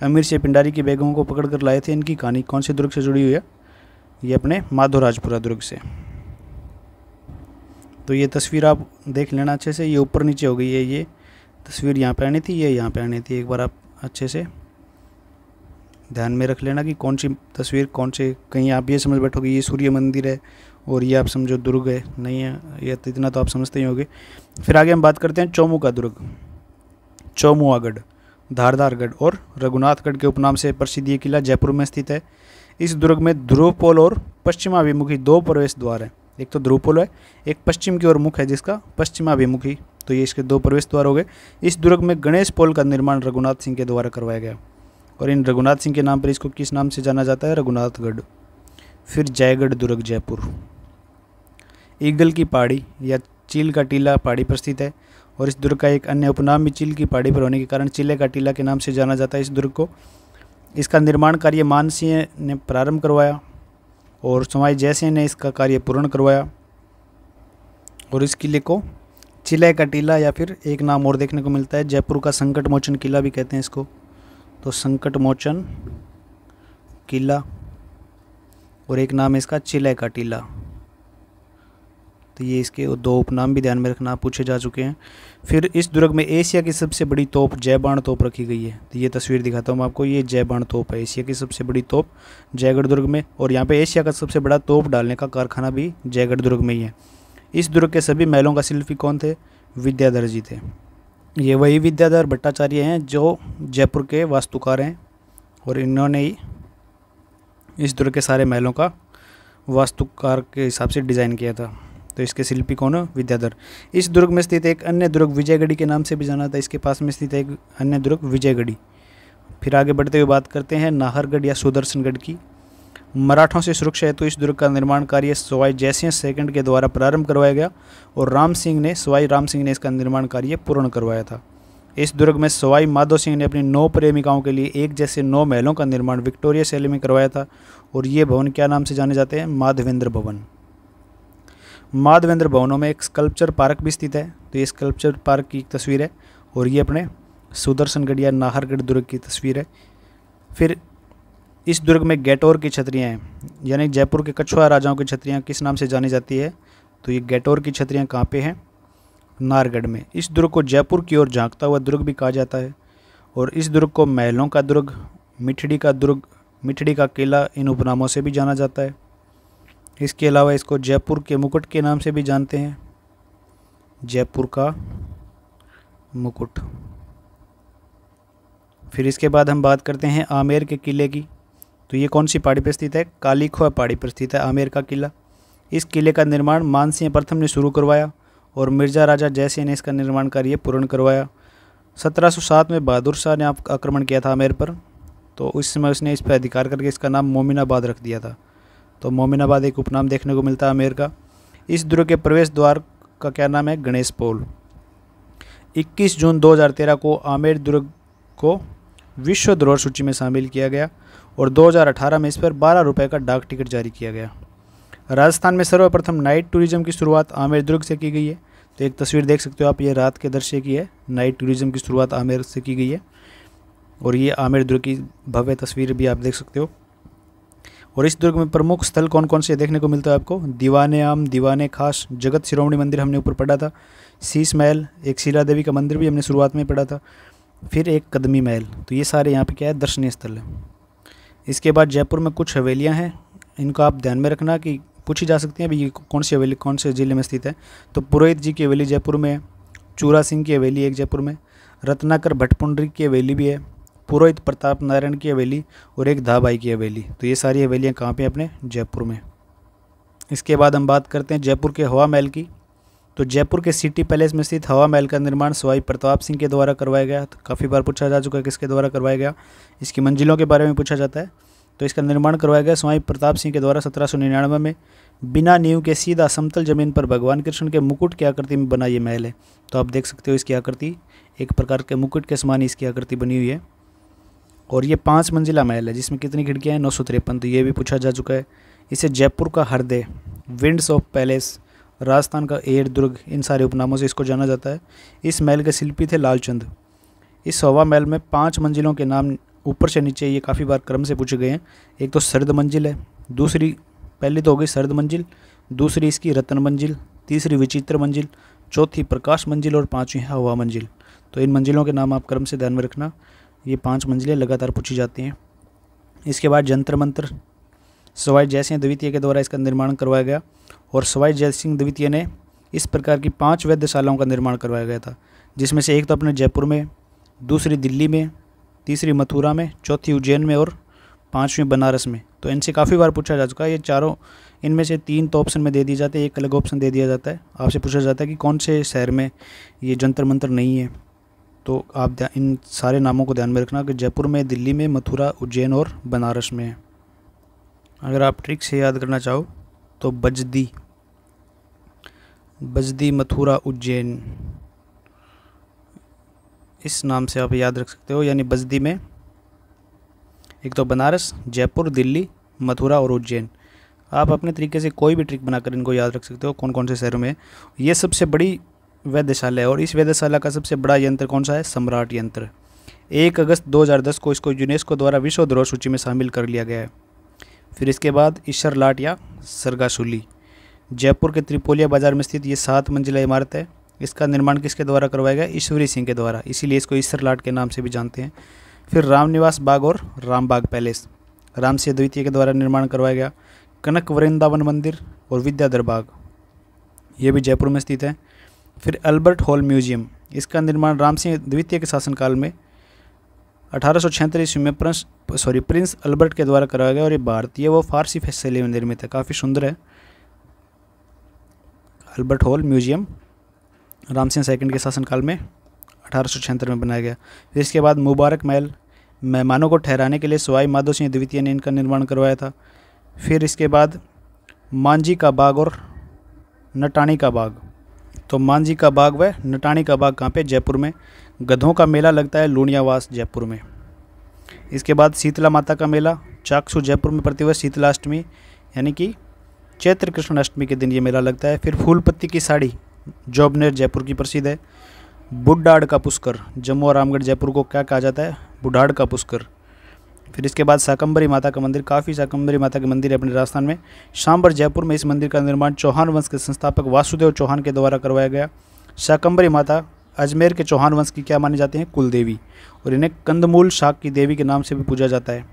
अमीर सिंह पिंडारी की बेगमों को पकड़कर लाए थे। इनकी कहानी कौन से दुर्ग से जुड़ी हुई है? ये अपने माधोराजपुरा दुर्ग से। तो ये तस्वीर आप देख लेना अच्छे से। ये ऊपर नीचे हो गई है। ये तस्वीर यहाँ पे आनी थी, ये यहाँ पे आनी थी। एक बार आप अच्छे से ध्यान में रख लेना कि कौन सी तस्वीर कौन से। कहीं आप ये समझ बैठोगे ये सूर्य मंदिर है और ये आप समझो दुर्ग है। नहीं है, ये इतना तो आप समझते ही होंगे। फिर आगे हम बात करते हैं चौमू का दुर्ग। चौमुआगढ़, धारदारगढ़ और रघुनाथगढ़ के उपनाम से प्रसिद्ध ये किला जयपुर में स्थित है। इस दुर्ग में ध्रुवपोल और पश्चिमाभिमुखी दो प्रवेश द्वार हैं। एक तो ध्रुवपोल है, एक पश्चिम की ओर मुख है जिसका पश्चिमाभिमुखी। तो ये इसके दो प्रवेश द्वार हो गए। इस दुर्ग में गणेश पोल का निर्माण रघुनाथ सिंह के द्वारा करवाया गया और इन रघुनाथ सिंह के नाम पर इसको किस नाम से जाना जाता है? रघुनाथगढ़। फिर जयगढ़ दुर्ग जयपुर। ईगल की पहाड़ी या चील का टीला पहाड़ी पर स्थित है और इस दुर्ग का एक अन्य उपनाम भी चील की पहाड़ी पर होने के कारण चिल्ले का टीला के नाम से जाना जाता है इस दुर्ग को। इसका निर्माण कार्य मानसिंह ने प्रारंभ करवाया और सवाई जयसिंह ने इसका कार्य पूर्ण करवाया और इस किले को चिल्ले का टीला या फिर एक नाम और देखने को मिलता है जयपुर का संकट मोचन किला भी कहते हैं इसको। तो संकट मोचन किला और एक नाम है इसका चिल्ले का टीला। तो ये इसके दो उपनाम भी ध्यान में रखना पूछे जा चुके हैं। फिर इस दुर्ग में एशिया की सबसे बड़ी तोप जय बाण तोप रखी गई है। तो ये तस्वीर दिखाता हूँ मैं आपको। ये जय बाण तोप है, एशिया की सबसे बड़ी तोप जयगढ़ दुर्ग में। और यहाँ पे एशिया का सबसे बड़ा तोप डालने का कारखाना भी जयगढ़ दुर्ग में ही है। इस दुर्ग के सभी महलों का शिल्पी कौन थे? विद्याधर जी थे। ये वही विद्याधर भट्टाचार्य हैं जो जयपुर के वास्तुकार हैं और इन्होंने ही इस दुर्ग के सारे महलों का वास्तुकार के हिसाब से डिज़ाइन किया था। तो इसके शिल्पी कौन है? विद्याधर। इस दुर्ग में स्थित एक अन्य दुर्ग विजयगढ़ी के नाम से भी जाना था। इसके पास में स्थित एक अन्य दुर्ग विजयगढ़ी। फिर आगे बढ़ते हुए बात करते हैं नाहरगढ़ या सुदर्शनगढ़ की। मराठों से सुरक्षा हेतु इस दुर्ग का निर्माण कार्य सवाई जयसिंह सेकंड के द्वारा प्रारंभ करवाया गया और सवाई राम सिंह ने इसका निर्माण कार्य पूर्ण करवाया था। इस दुर्ग में सवाई माधो सिंह ने अपनी 9 प्रेमिकाओं के लिए एक जैसे 9 महलों का निर्माण विक्टोरिया शैली में करवाया था और ये भवन क्या नाम से जाने जाते हैं? माधवेंद्र भवन। माधवेंद्र भवनों में एक स्कल्पचर पार्क भी स्थित है। तो ये स्कल्पचर पार्क की तस्वीर है और ये अपने सुदर्शनगढ़ या नाहरगढ़ दुर्ग की तस्वीर है। फिर इस दुर्ग में गैटोर की छतरियाँ हैं, यानी जयपुर के कछुआ राजाओं की छतरियाँ किस नाम से जानी जाती है? तो ये गैटोर की छतरियाँ कहाँ पे हैं? नाहरगढ़ में। इस दुर्ग को जयपुर की ओर झांकता हुआ दुर्ग भी कहा जाता है और इस दुर्ग को महलों का दुर्ग, मिठड़ी का दुर्ग, मिठड़ी का किला इन उपनामों से भी जाना जाता है। इसके अलावा इसको जयपुर के मुकुट के नाम से भी जानते हैं, जयपुर का मुकुट। फिर इसके बाद हम बात करते हैं आमेर के किले की। तो ये कौन सी पहाड़ी पर स्थित है? कालीखोह पहाड़ी पर स्थित है आमेर का किला। इस किले का निर्माण मानसिंह प्रथम ने शुरू करवाया और मिर्जा राजा जयसिंह ने इसका निर्माण कार्य पूर्ण करवाया। 1707 में बहादुर शाह ने आक्रमण किया था आमेर पर, तो उस समय उसने इस पर अधिकार करके इसका नाम मोमिनाबाद रख दिया था। तो मोमिनाबाद एक उपनाम देखने को मिलता है आमेर का। इस दुर्ग के प्रवेश द्वार का क्या नाम है? गणेश पोल। 21 जून 2013 को आमेर दुर्ग को विश्व धरोहर सूची में शामिल किया गया और 2018 में इस पर 12 रुपये का डाक टिकट जारी किया गया। राजस्थान में सर्वप्रथम नाइट टूरिज्म की शुरुआत आमेर दुर्ग से की गई है। तो एक तस्वीर देख सकते हो आप, ये रात के दृश्य की है। नाइट टूरिज्म की शुरुआत आमेर से की गई है और ये आमेर दुर्ग की भव्य तस्वीर भी आप देख सकते हो। और इस दुर्ग में प्रमुख स्थल कौन कौन से देखने को मिलता है आपको? दीवाने आम, दीवाने खास, जगत शिरोमणि मंदिर हमने ऊपर पढ़ा था, शीश महल, एक शीला देवी का मंदिर भी हमने शुरुआत में पढ़ा था, फिर एक कदमी महल। तो ये सारे यहाँ पे क्या है? दर्शनीय स्थल है। इसके बाद जयपुर में कुछ हवेलियाँ हैं, इनको आप ध्यान में रखना कि पूछी जा सकती हैं, अभी ये कौन सी हवेली कौन से ज़िले में स्थित है। तो पुरोहित जी की हवेली जयपुर में है, चूरा सिंह की हवेली एक जयपुर में, रत्नाकर भट्टपुंडरी की हवेली भी है, पुरोहित प्रताप नारायण की हवेली और एक धाबाई की हवेली। तो ये सारी हवेलियाँ कहाँ पे? अपने जयपुर में। इसके बाद हम बात करते हैं जयपुर के हवा महल की। तो जयपुर के सिटी पैलेस में स्थित हवा महल का निर्माण सवाई प्रताप सिंह के द्वारा करवाया गया। तो काफ़ी बार पूछा जा चुका है किसके द्वारा करवाया गया, इसकी मंजिलों के बारे में पूछा जाता है। तो इसका निर्माण करवाया गया सवाई प्रताप सिंह के द्वारा 1799 में। बिना नींव के सीधा समतल जमीन पर भगवान कृष्ण के मुकुट की आकृति में बना ये महल है। तो आप देख सकते हो इसकी आकृति एक प्रकार के मुकुट के समान इसकी आकृति बनी हुई है और ये 5 मंजिला महल है जिसमें कितनी खिड़कियाँ हैं? 953। तो ये भी पूछा जा चुका है। इसे जयपुर का हृदय, विंड्स ऑफ पैलेस, राजस्थान का एयर दुर्ग, इन सारे उपनामों से इसको जाना जाता है। इस महल के शिल्पी थे लालचंद। इस हवा महल में 5 मंजिलों के नाम ऊपर से नीचे ये काफ़ी बार क्रम से पूछे गए हैं। एक तो सर्द मंजिल है, दूसरी पहली तो हो गई सर्द मंजिल, दूसरी इसकी रत्न मंजिल, तीसरी विचित्र मंजिल, चौथी प्रकाश मंजिल और 5वीं है हवा मंजिल। तो इन मंजिलों के नाम आप क्रम से ध्यान में रखना, ये 5 मंजिलें लगातार पूछी जाती हैं। इसके बाद जंतर मंतर सवाई जयसिंह द्वितीय के द्वारा इसका निर्माण करवाया गया और सवाई जयसिंह द्वितीय ने इस प्रकार की 5 वेधशालाओं का निर्माण करवाया गया था, जिसमें से एक तो अपने जयपुर में, दूसरी दिल्ली में, तीसरी मथुरा में, चौथी उज्जैन में और 5वीं बनारस में। तो इनसे काफ़ी बार पूछा जा चुका है। ये चारों, इनमें से 3 तो ऑप्शन में दे दिए जाते हैं, एक अलग ऑप्शन दे दिया जाता है। आपसे पूछा जाता है कि कौन से शहर में ये जंतर मंतर नहीं है। तो आप इन सारे नामों को ध्यान में रखना कि जयपुर में, दिल्ली में, मथुरा, उज्जैन और बनारस में है। अगर आप ट्रिक से याद करना चाहो तो बजदी, मथुरा, उज्जैन, इस नाम से आप याद रख सकते हो। यानी बजदी में एक तो बनारस, जयपुर, दिल्ली, मथुरा और उज्जैन। आप अपने तरीके से कोई भी ट्रिक बनाकर इनको याद रख सकते हो कौन कौन से शहरों में। ये सबसे बड़ी वेधशाला है और इस वेधशाला का सबसे बड़ा यंत्र कौन सा है? सम्राट यंत्र। 1 अगस्त 2010 को इसको यूनेस्को द्वारा विश्व धरोहर सूची में शामिल कर लिया गया है। फिर इसके बाद ईश्वर लाट या सरगासुली, जयपुर के त्रिपोलिया बाजार में स्थित ये 7 मंजिला इमारत है। इसका निर्माण किसके द्वारा करवाया गया? ईश्वरी सिंह के द्वारा, इसीलिए इसको ईश्वर लाट के नाम से भी जानते हैं। फिर रामनिवास बाग और रामबाग पैलेस राम सिंह द्वितीय के द्वारा निर्माण करवाया गया। कनक वृंदावन मंदिर और विद्याधर बाग, ये भी जयपुर में स्थित है। फिर अल्बर्ट हॉल म्यूजियम, इसका निर्माण राम सिंह द्वितीय के शासनकाल में 1876 ईस्वी में प्रिंस अल्बर्ट के द्वारा कराया गया और ये भारतीय व फारसी शैली में निर्मित है, काफ़ी सुंदर है। Albert hall museum Ram Singh second के शासनकाल में 1876 में बनाया गया। फिर इसके बाद मुबारक महल, मेहमानों को ठहराने के लिए सवाई माधो सिंह द्वितीय ने इनका निर्माण करवाया था। फिर इसके बाद मांझी का बाग और नटानी का बाग। तो मांझी का बाग व नटानी का बाग कहाँ पे? जयपुर में। गधों का मेला लगता है लूणियावास जयपुर में। इसके बाद शीतला माता का मेला चाकसू जयपुर में प्रतिवर्ष शीतलाष्टमी यानी कि चैत्र कृष्ण अष्टमी के दिन ये मेला लगता है। फिर फूल पत्ती की साड़ी जोबनेर जयपुर की प्रसिद्ध है। बुढ़ाड़ का पुष्कर जम्मू और रामगढ़ जयपुर को क्या कहा जाता है? बुढ़ाड़ का पुष्कर। फिर इसके बाद शाकंभरी माता का मंदिर, काफ़ी शाकंभरी माता के मंदिर है अपने राजस्थान में। सांबर जयपुर में इस मंदिर का निर्माण चौहान वंश के संस्थापक वासुदेव चौहान के द्वारा करवाया गया। शाकंभरी माता अजमेर के चौहान वंश की क्या मानी जाती हैं? कुल देवी, और इन्हें कंदमूल शाक की देवी के नाम से भी पूजा जाता है।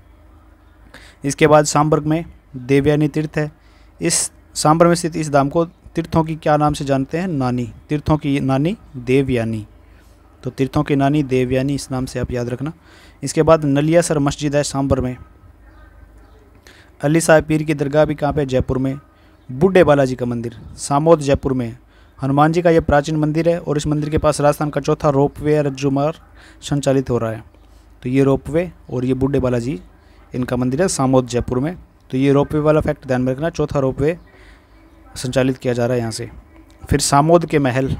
इसके बाद सांबर में देवयानी तीर्थ है। इस सांबर में स्थित इस धाम को तीर्थों की क्या नाम से जानते हैं? नानी। तीर्थों की नानी देवयानी। तो तीर्थों की नानी देवयानी, इस नाम से आप याद रखना। इसके बाद नलियासर मस्जिद है सांबर में। अली साहब पीर की दरगाह भी कहाँ पे? जयपुर में। बूढ़े बालाजी का मंदिर सामोद जयपुर में। हनुमान जी का यह प्राचीन मंदिर है और इस मंदिर के पास राजस्थान का चौथा रोपवे रज्जुमार्ग संचालित हो रहा है। तो ये रोपवे और ये बूढ़े बालाजी इनका मंदिर है सामोद जयपुर में। तो ये रोपवे वाला फैक्ट ध्यान में रखना, चौथा रोपवे संचालित किया जा रहा है यहाँ से। फिर सामोद के महल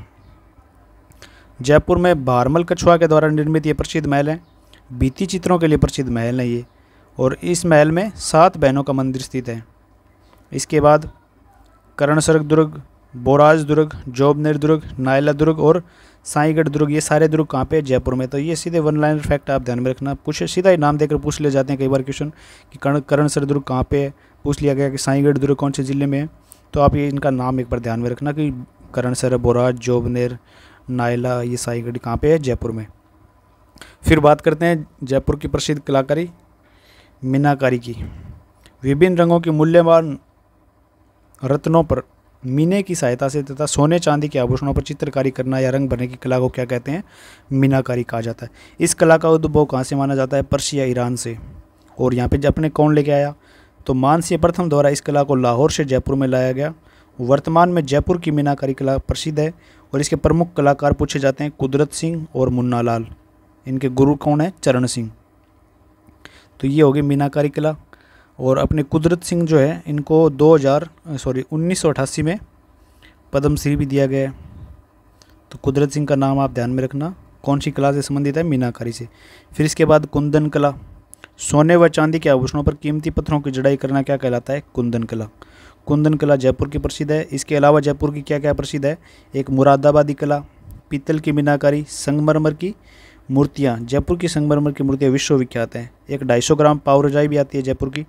जयपुर में भारमल कछुआ के द्वारा निर्मित ये प्रसिद्ध महल है। भित्ति चित्रों के लिए प्रसिद्ध महल है ये, और इस महल में 7 बहनों का मंदिर स्थित है। इसके बाद करणसर्ग दुर्ग, बोराज दुर्ग, जोबनेर दुर्ग, नायला दुर्ग और साईगढ़ दुर्ग, ये सारे दुर्ग कहाँ पे? जयपुर में। तो ये सीधे वन लाइनर फैक्ट आप ध्यान में रखना। कुछ सीधा ही नाम देकर पूछ ले जाते हैं कई बार क्वेश्चन कि करणसर्ग दुर्ग कहाँ पे है, पूछ लिया गया कि साईगढ़ दुर्ग कौन से ज़िले में है। तो आप ये इनका नाम एक बार ध्यान में रखना कि करणसर, बोराज, जोबनेर, नायला, ये साईगढ़ कहाँ पे है? जयपुर में। फिर बात करते हैं जयपुर की प्रसिद्ध कलाकारी मीनाकारी की। विभिन्न रंगों की मूल्यवान रत्नों पर मीने की सहायता से तथा सोने चांदी के आभूषणों पर चित्रकारी करना या रंग भरने की कला को क्या कहते हैं? मीनाकारी कहा जाता है। इस कला का उद्भव कहाँ से माना जाता है? पर्शिया, ईरान से। और यहाँ पे अपने कौन लेके आया? तो मानसिंह प्रथम द्वारा इस कला को लाहौर से जयपुर में लाया गया। वर्तमान में जयपुर की मीनाकारी कला प्रसिद्ध है और इसके प्रमुख कलाकार पूछे जाते हैं कुदरत सिंह और मुन्ना लाल। इनके गुरु कौन है? चरण सिंह। तो ये होगी मीनाकारी कला। और अपने कुदरत सिंह जो है इनको 1988 में पद्मश्री भी दिया गया है। तो कुदरत सिंह का नाम आप ध्यान में रखना, कौन सी कला से संबंधित है? मीनाकारी से। फिर इसके बाद कुंदन कला, सोने व चांदी के आभूषणों पर कीमती पत्थरों की जड़ाई करना क्या कहलाता है? कुंदन कला। कुंदन कला जयपुर की प्रसिद्ध है। इसके अलावा जयपुर की क्या क्या प्रसिद्ध है? एक मुरादाबादी कला, पीतल की मीनाकारी, संगमरमर की मूर्तियाँ। जयपुर की संगमरमर की मूर्तियाँ विश्वविख्यात हैं। एक 250 ग्राम पाव रजाई भी आती है जयपुर की।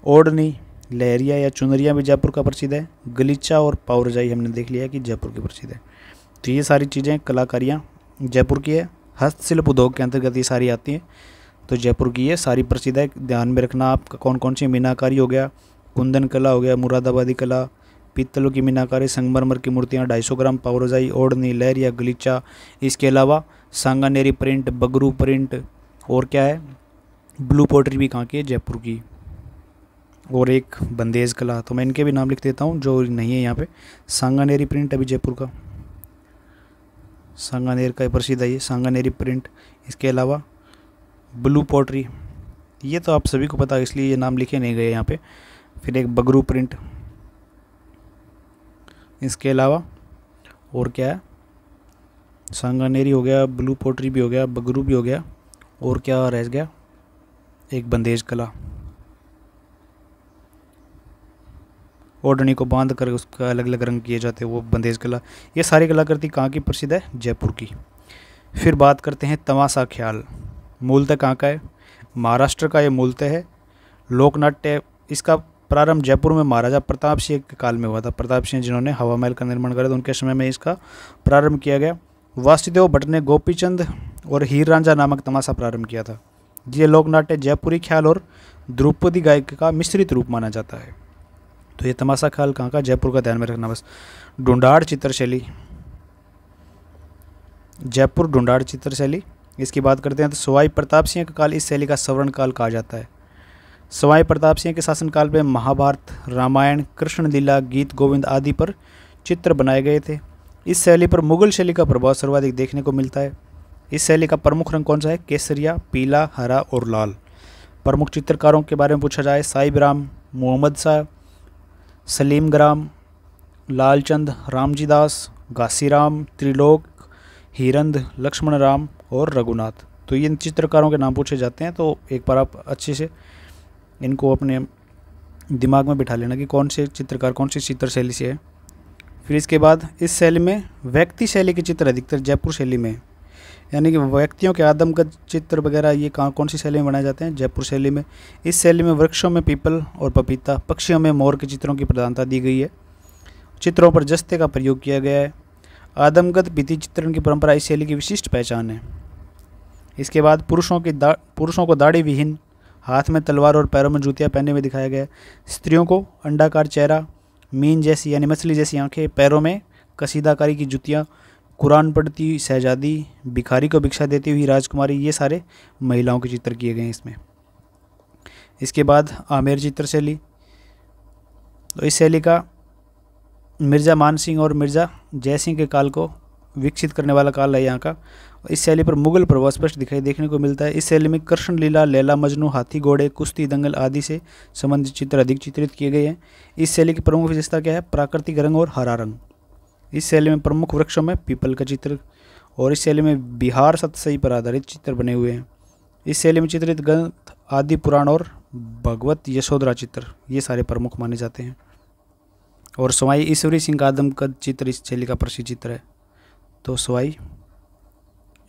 ओढ़नी, लहरिया या चुनरिया भी जयपुर का प्रसिद्ध है। गलीचा और पाव रजाई हमने देख लिया कि जयपुर की प्रसिद्ध है। तो ये सारी चीज़ें कलाकारियाँ जयपुर की है। हस्तशिल्प उद्योग के अंतर्गत ये सारी आती हैं। तो जयपुर की ये सारी प्रसिद्ध है, ध्यान में रखना आप कौन कौन सी। मीनाकारी हो गया, कुंदन कला हो गया, मुरादाबादी कला, पीतलों की मीनाकारी, संगमरमर की मूर्तियाँ, 250 ग्राम पाव रजाई, ओढ़नी, लहरिया, गलीचा। इसके अलावा सांगानेरी प्रिंट, बगरू प्रिंट और क्या है? ब्लू पोट्री भी कहाँ की है? जयपुर की। और एक बंदेज कला। तो मैं इनके भी नाम लिख देता हूँ जो नहीं है यहाँ पे। सांगानेरी प्रिंट अभी जयपुर का, सांगानेर का प्रसिद्ध है ये सांगानेरी प्रिंट। इसके अलावा ब्लू पोट्री, ये तो आप सभी को पता है इसलिए ये नाम लिखे नहीं गए यहाँ पे। फिर एक बगरू प्रिंट। इसके अलावा और क्या है? सांगानेरी हो गया, ब्लू पोट्री भी हो गया, बगरू भी हो गया, और क्या रह गया? एक बंदेज कला। ओढ़नी को बांध कर उसका अलग अलग रंग किए जाते हैं, वो बंदेज कला। ये सारी कलाकृति कहाँ की प्रसिद्ध है? जयपुर की। फिर बात करते हैं तमाशा ख्याल। मूलतः कहाँ का है? महाराष्ट्र का ये मूलतः है। लोकनाट्य, इसका प्रारंभ जयपुर में महाराजा प्रताप सिंह के काल में हुआ था। प्रताप सिंह जिन्होंने हवा महल का निर्माण करा था, उनके समय में इसका प्रारंभ किया गया। वासुदेव भट्ट ने गोपीचंद और हीर रांझा नामक तमाशा प्रारंभ किया था। ये लोकनाट्य जयपुरी ख्याल और ध्रुपदी गायक का मिश्रित रूप माना जाता है। तो ये तमाशा ख्याल कहाँ का? जयपुर का, ध्यान में रखना बस। ढूंढाड़ चित्रशैली, जयपुर ढूंढाड़ चित्रशैली। इसकी बात करते हैं तो सवाई प्रताप सिंह का काल इस शैली का स्वर्ण काल कहा जाता है। सवाई प्रताप सिंह के शासनकाल में महाभारत, रामायण, कृष्ण लीला, गीत गोविंद आदि पर चित्र बनाए गए थे। इस शैली पर मुगल शैली का प्रभाव सर्वाधिक देखने को मिलता है। इस शैली का प्रमुख रंग कौन सा है? केसरिया, पीला, हरा और लाल। प्रमुख चित्रकारों के बारे में पूछा जाए, साहिब राम, मोहम्मद शाह, सलीम ग्राम, लालचंद, रामजी दास, घासीराम, त्रिलोक, हीरंद, लक्ष्मण राम और रघुनाथ। तो इन चित्रकारों के नाम पूछे जाते हैं, तो एक बार आप अच्छे से इनको अपने दिमाग में बिठा लेना कि कौन से चित्रकार कौन सी चित्र शैली से है। फिर इसके बाद इस शैली में व्यक्ति शैली के चित्र अधिकतर जयपुर शैली में, यानी कि व्यक्तियों के आदमकद चित्र वगैरह ये कौन सी शैली में बनाए जाते हैं, जयपुर शैली में। इस शैली में वृक्षों में पीपल और पपीता, पक्षियों में मोर के चित्रों की प्रधानता दी गई है। चित्रों पर जस्ते का प्रयोग किया गया है। आदमकद भित्ति चित्रण की परंपरा इस शैली की विशिष्ट पहचान है। इसके बाद पुरुषों को दाढ़ी विहीन, हाथ में तलवार और पैरों में जूतियाँ पहने हुए दिखाया गया है। स्त्रियों को अंडाकार चेहरा, मीन जैसी यानी मछली जैसी आंखें, पैरों में कसीदाकारी की जुतियाँ, कुरान पढ़ती हुई शहजादी, भिखारी को भिक्षा देती हुई राजकुमारी, ये सारे महिलाओं के चित्र किए गए हैं इसमें। इसके बाद आमेर चित्र शैली। तो इस शैली का मिर्ज़ा मान सिंह और मिर्ज़ा जयसिंह के काल को विकसित करने वाला काल है यहाँ का। इस शैली पर मुगल प्रभाव स्पष्ट देखने को मिलता है। इस शैली में कृष्ण लीला, लैला मजनू, हाथी घोड़े, कुश्ती, दंगल आदि से संबंधित चित्र अधिक चित्रित किए गए हैं। इस शैली की प्रमुख विशेषता क्या है? प्राकृतिक रंग और हरा रंग। इस शैली में प्रमुख वृक्षों में पीपल का चित्र, और इस शैली में बिहार सतसई पर आधारित चित्र बने हुए हैं। इस शैली में चित्रित ग्रंथ आदि पुराण और भगवत यशोधरा चित्र ये सारे प्रमुख माने जाते हैं। और सवाई ईश्वरी सिंह का आदमकद चित्र इस शैली का प्रसिद्ध चित्र है। तो सवाई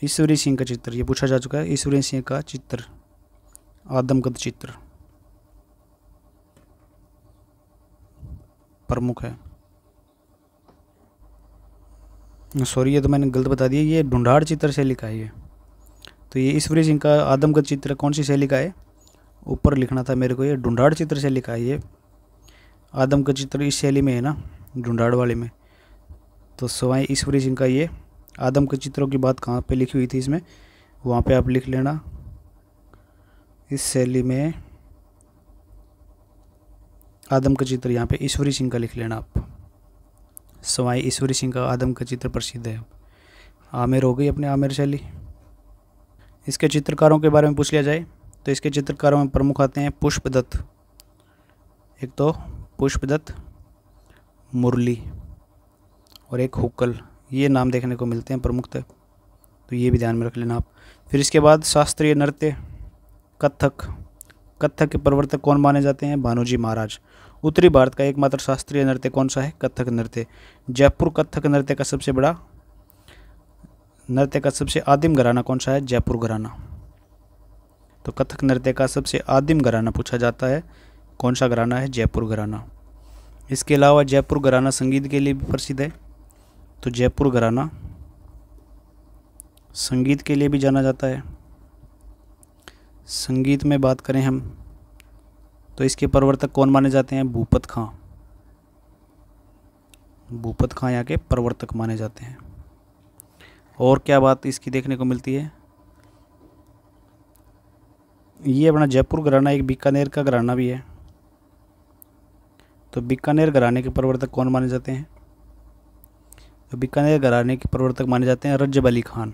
ईश्वरी सिंह का चित्र ये पूछा जा चुका है। ईश्वरी सिंह का चित्र आदमकद चित्र प्रमुख है। सॉरी, ये तो मैंने गलत बता दिया, ये ढूंढाड़ चित्र शैली का है ये। तो ये ईश्वरी सिंह का आदमकद चित्र कौन सी शैली का है? ऊपर लिखना था मेरे को, ये ढूंढाड़ चित्र शैली का है। ये आदमकद चित्र इस शैली में है ना, ढूंढाड़ वाले में। तो सवाई ईश्वरी सिंह का ये आदमकद चित्रों की बात कहाँ पे लिखी हुई थी इसमें, वहाँ पे आप लिख लेना। इस शैली में आदमकद चित्र यहाँ पे ईश्वरी सिंह का लिख लेना आप। सवाई ईश्वरी सिंह का आदमकद चित्र प्रसिद्ध है। आमेर हो गई अपने आमेर शैली। इसके चित्रकारों के बारे में पूछ लिया जाए तो इसके चित्रकारों में प्रमुख आते हैं पुष्पदत्त, एक तो पुष्पदत्त, मुरली और एक हुक्कल, ये नाम देखने को मिलते हैं प्रमुखतः, तो ये भी ध्यान में रख लेना आप। फिर इसके बाद शास्त्रीय नृत्य, कथक। कथक के प्रवर्तक कौन माने जाते हैं? भानोजी महाराज। उत्तरी भारत का एकमात्र शास्त्रीय नृत्य कौन सा है? कथक नृत्य। जयपुर कथक नृत्य का सबसे आदिम घराना कौन सा है? जयपुर घराना। तो कथक नृत्य का सबसे आदिम घराना पूछा जाता है, कौन सा घराना है? जयपुर घराना। इसके अलावा जयपुर घराना संगीत के लिए भी प्रसिद्ध है। तो जयपुर घराना संगीत के लिए भी जाना जाता है। संगीत में बात करें हम तो इसके प्रवर्तक कौन माने जाते हैं? भूपत खां। भूपत खां यहाँ के प्रवर्तक माने जाते हैं। और क्या बात इसकी देखने को मिलती है? ये अपना जयपुर घराना एक बीकानेर का घराना भी है। तो बीकानेर घराने के प्रवर्तक कौन माने जाते हैं? तो बीकानेर घराने के प्रवर्तक माने जाते हैं रज्जब अली खान।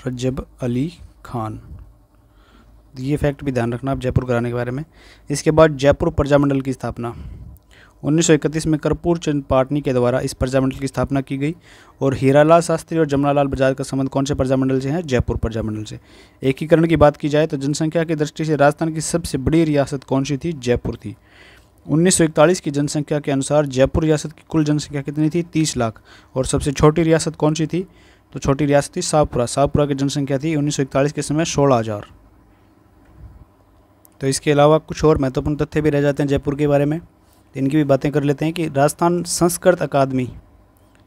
रज्जब अली खान, ये फैक्ट भी ध्यान रखना आप जयपुर घराने के बारे में। इसके बाद जयपुर प्रजामंडल की स्थापना 1931 में कर्पूर चंद पाटनी के द्वारा इस प्रजामंडल की स्थापना की गई। और हीरालाल शास्त्री और जमनालाल बजाज का संबंध कौन से प्रजामंडल से है? जयपुर प्रजामंडल से। एकीकरण की बात की जाए तो जनसंख्या की दृष्टि से राजस्थान की सबसे बड़ी रियासत कौन सी थी? जयपुर थी। 1941 की जनसंख्या के अनुसार जयपुर रियासत की कुल जनसंख्या कितनी थी? 30 लाख। और सबसे छोटी रियासत कौन सी थी? तो छोटी रियासत थी शाहपुरा। शाहपुरा की जनसंख्या थी 1941 के समय 16,000। तो इसके अलावा कुछ और महत्वपूर्ण तथ्य भी रह जाते हैं जयपुर के बारे में, इनकी भी बातें कर लेते हैं कि राजस्थान संस्कृत अकादमी,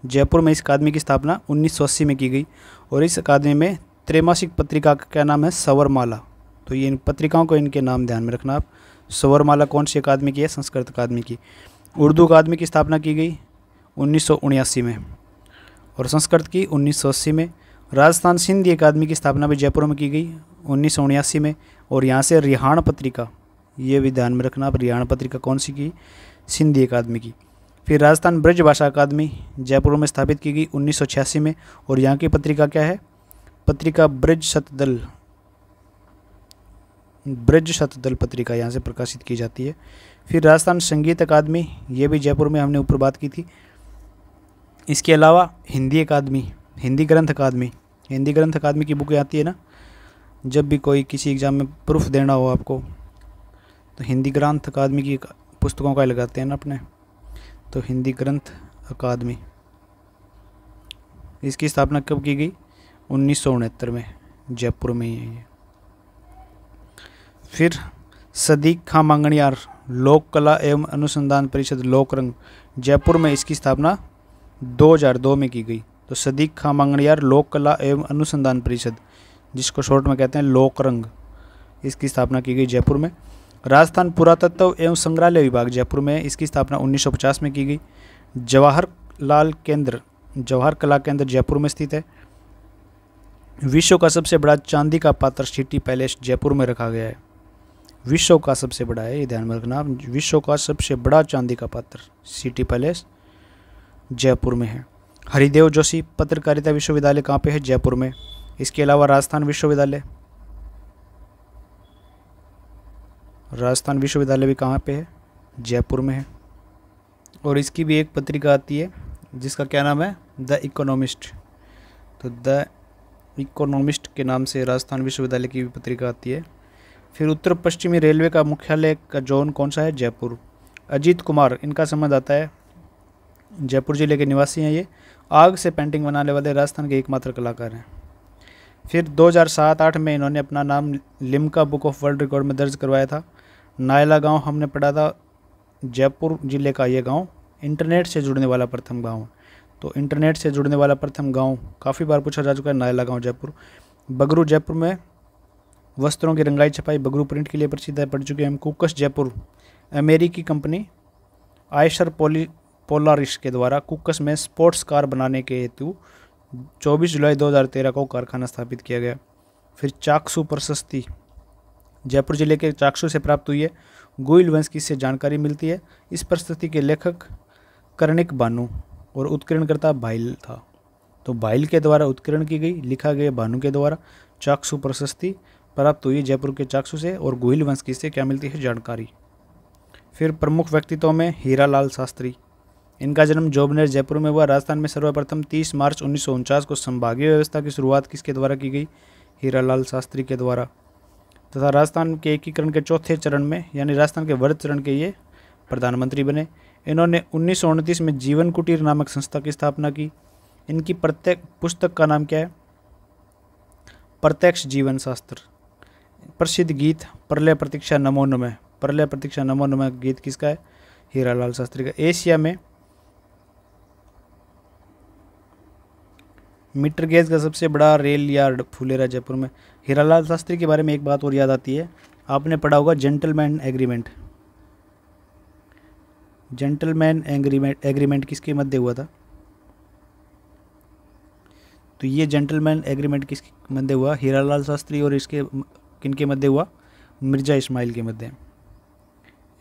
जयपुर में इस अकादमी की स्थापना 1980 में की गई। और इस अकादमी में त्रैमासिक पत्रिका का क्या नाम है? सवरमाला। तो ये इन पत्रिकाओं को इनके नाम ध्यान में रखना आप। सवरमाला कौन सी अकादमी की है? संस्कृत अकादमी की। उर्दू अकादमी की स्थापना की गई 1979 में और संस्कृत की 1980 में। राजस्थान सिंधी अकादमी की स्थापना भी जयपुर में की गई 1979 में। और यहाँ से रिहाण पत्रिका, ये भी ध्यान में रखना आप, रिहाण पत्रिका कौन सी की? सिंधी अकादमी की। फिर राजस्थान ब्रज भाषा अकादमी जयपुर में स्थापित की गई 1986 में। और यहाँ की पत्रिका क्या है? पत्रिका ब्रज शतदल। ब्रज शतदल पत्रिका यहाँ से प्रकाशित की जाती है। फिर राजस्थान संगीत अकादमी, ये भी जयपुर में हमने ऊपर बात की थी। इसके अलावा हिंदी अकादमी, हिंदी ग्रंथ अकादमी, हिंदी ग्रंथ अकादमी की बुक आती है ना, जब भी कोई किसी एग्ज़ाम में प्रूफ देना हो आपको, तो हिंदी ग्रंथ अकादमी की पुस्तकों का लगाते हैं ना अपने, तो हिंदी ग्रंथ अकादमी, इसकी स्थापना कब की गई? 1969 में, जयपुर में ही है ये। फिर सदीक खां मांगणियार लोक कला एवं अनुसंधान परिषद लोकरंग, जयपुर में इसकी स्थापना 2002 में की गई। तो सदीक खां मांगणियार लोक कला एवं अनुसंधान परिषद, जिसको शॉर्ट में कहते हैं लोकरंग, इसकी स्थापना की गई जयपुर में। राजस्थान पुरातत्व एवं संग्रहालय विभाग जयपुर में, इसकी स्थापना 1950 में की गई। जवाहर कला केंद्र जयपुर में स्थित है। विश्व का सबसे बड़ा चांदी का पात्र सिटी पैलेस जयपुर में रखा गया है। विश्व का सबसे बड़ा है, ये ध्यान में रखना, विश्व का सबसे बड़ा चांदी का पात्र सिटी पैलेस जयपुर में है। हरिदेव जोशी पत्रकारिता विश्वविद्यालय कहाँ पे है? जयपुर में। इसके अलावा राजस्थान विश्वविद्यालय भी कहाँ पे है? जयपुर में है। और इसकी भी एक पत्रिका आती है जिसका क्या नाम है? The economist. तो द इकोनॉमिस्ट के नाम से राजस्थान विश्वविद्यालय की भी पत्रिका आती है। फिर उत्तर पश्चिमी रेलवे का मुख्यालय का जोन कौन सा है? जयपुर। अजीत कुमार, इनका संबंध आता है, जयपुर जिले के निवासी हैं ये। आग से पेंटिंग बनाने वाले राजस्थान के एकमात्र कलाकार हैं। फिर 2007-8 में इन्होंने अपना नाम Limca book of world record में दर्ज करवाया था। नायला गांव हमने पढ़ा था, जयपुर जिले का ये गांव इंटरनेट से जुड़ने वाला प्रथम गांव है। तो इंटरनेट से जुड़ने वाला प्रथम गांव काफ़ी बार पूछा जा चुका है, नायला गांव जयपुर। बगरू जयपुर में वस्त्रों की रंगाई छपाई बगरू प्रिंट के लिए प्रसिद्ध है, पढ़ चुके हैं हम। कुकस जयपुर अमेरिकी कंपनी आयशर पोलारिस के द्वारा कुकस में स्पोर्ट्स कार बनाने के हेतु 24 जुलाई 2013 को कारखाना स्थापित किया गया। फिर चाकसू प्रशस्ति जयपुर जिले के चाकसू से प्राप्त हुई है। गोइल वंश की इससे जानकारी मिलती है। इस प्रशस्ति के लेखक कर्णिक बानू और उत्कीर्णकर्ता भाईल था। तो भाईल के द्वारा उत्कीर्ण की गई, लिखा गया भानु के द्वारा। चाकसू प्रशस्ति प्राप्त हुई जयपुर के चाकसू से, और गोइल वंश की इससे क्या मिलती है? जानकारी। फिर प्रमुख व्यक्तित्वों में हीरालाल शास्त्री, इनका जन्म जोबनेर जयपुर में हुआ। राजस्थान में सर्वप्रथम 30 मार्च 1949 को संभागीय व्यवस्था की शुरुआत किसके द्वारा की गई? हीरालाल शास्त्री के द्वारा। तथा राजस्थान के एकीकरण के चौथे चरण में, यानी राजस्थान के वर्ध चरण के ये प्रधानमंत्री बने। इन्होंने 1929 में जीवन कुटीर नामक संस्था की स्थापना की। इनकी प्रत्येक पुस्तक का नाम क्या है? प्रत्यक्ष जीवन शास्त्र। प्रसिद्ध गीत प्रलय प्रतीक्षा नमो नमः, प्रलय प्रतीक्षा नमो नमः गीत किसका है? हीरालाल शास्त्री का। एशिया में मीटर गेज का सबसे बड़ा रेल यार्ड फुलेरा जयपुर में। हीरालाल शास्त्री के बारे में एक बात और याद आती है, आपने पढ़ा होगा जेंटलमैन एग्रीमेंट। जेंटलमैन एग्रीमेंट किसके मध्य हुआ था? तो ये जेंटलमैन एग्रीमेंट किसके मध्य हुआ? हीरालाल शास्त्री और इसके किनके मध्य हुआ? मिर्जा इस्माइल के मध्य,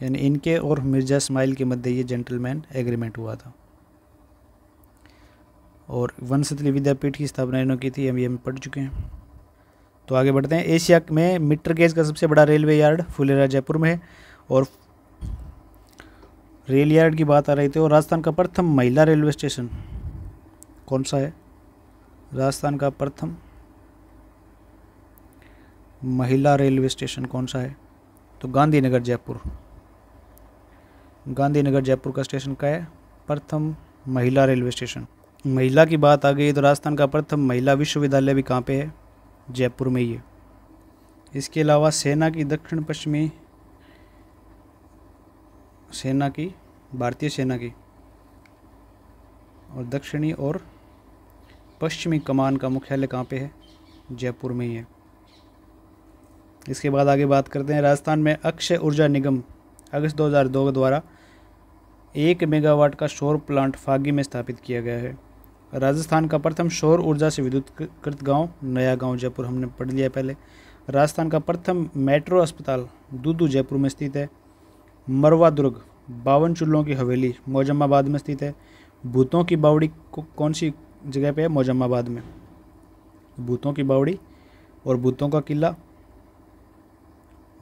यानी इनके और मिर्जा इस्माइल के मध्य ये जेंटलमैन एग्रीमेंट हुआ था। और वनस्थली विद्यापीठ की स्थापना इन्होंने की थी, हम पढ़ चुके हैं। तो आगे बढ़ते हैं। एशिया में मीटर गेज का सबसे बड़ा रेलवे यार्ड फुलेरा जयपुर में है। और रेल यार्ड की बात आ रही थी। और राजस्थान का प्रथम महिला रेलवे स्टेशन कौन सा है? राजस्थान का प्रथम महिला रेलवे स्टेशन कौन सा है? तो गांधीनगर जयपुर। गांधीनगर जयपुर का स्टेशन का है प्रथम महिला रेलवे स्टेशन। महिला की बात आ गई तो राजस्थान का प्रथम महिला विश्वविद्यालय भी कहाँ पे है? जयपुर में ही है। इसके अलावा सेना की दक्षिण पश्चिमी सेना की, भारतीय सेना की और दक्षिणी और पश्चिमी कमान का मुख्यालय कहाँ पे है? जयपुर में ही है। इसके बाद आगे बात करते हैं। राजस्थान में अक्षय ऊर्जा निगम अगस्त 2002 द्वारा 1 मेगावाट का सौर प्लांट फागी में स्थापित किया गया है। राजस्थान का प्रथम सौर ऊर्जा से विद्युतकृत गांव नया गांव जयपुर, हमने पढ़ लिया पहले। राजस्थान का प्रथम मेट्रो अस्पताल दूदू जयपुर में स्थित है। मरवा दुर्ग 52 चूल्हों की हवेली मोजम्माबाद में स्थित है। भूतों की बावड़ी कौन सी जगह पे है? मोजम्माबाद में। भूतों की बावड़ी और भूतों का किला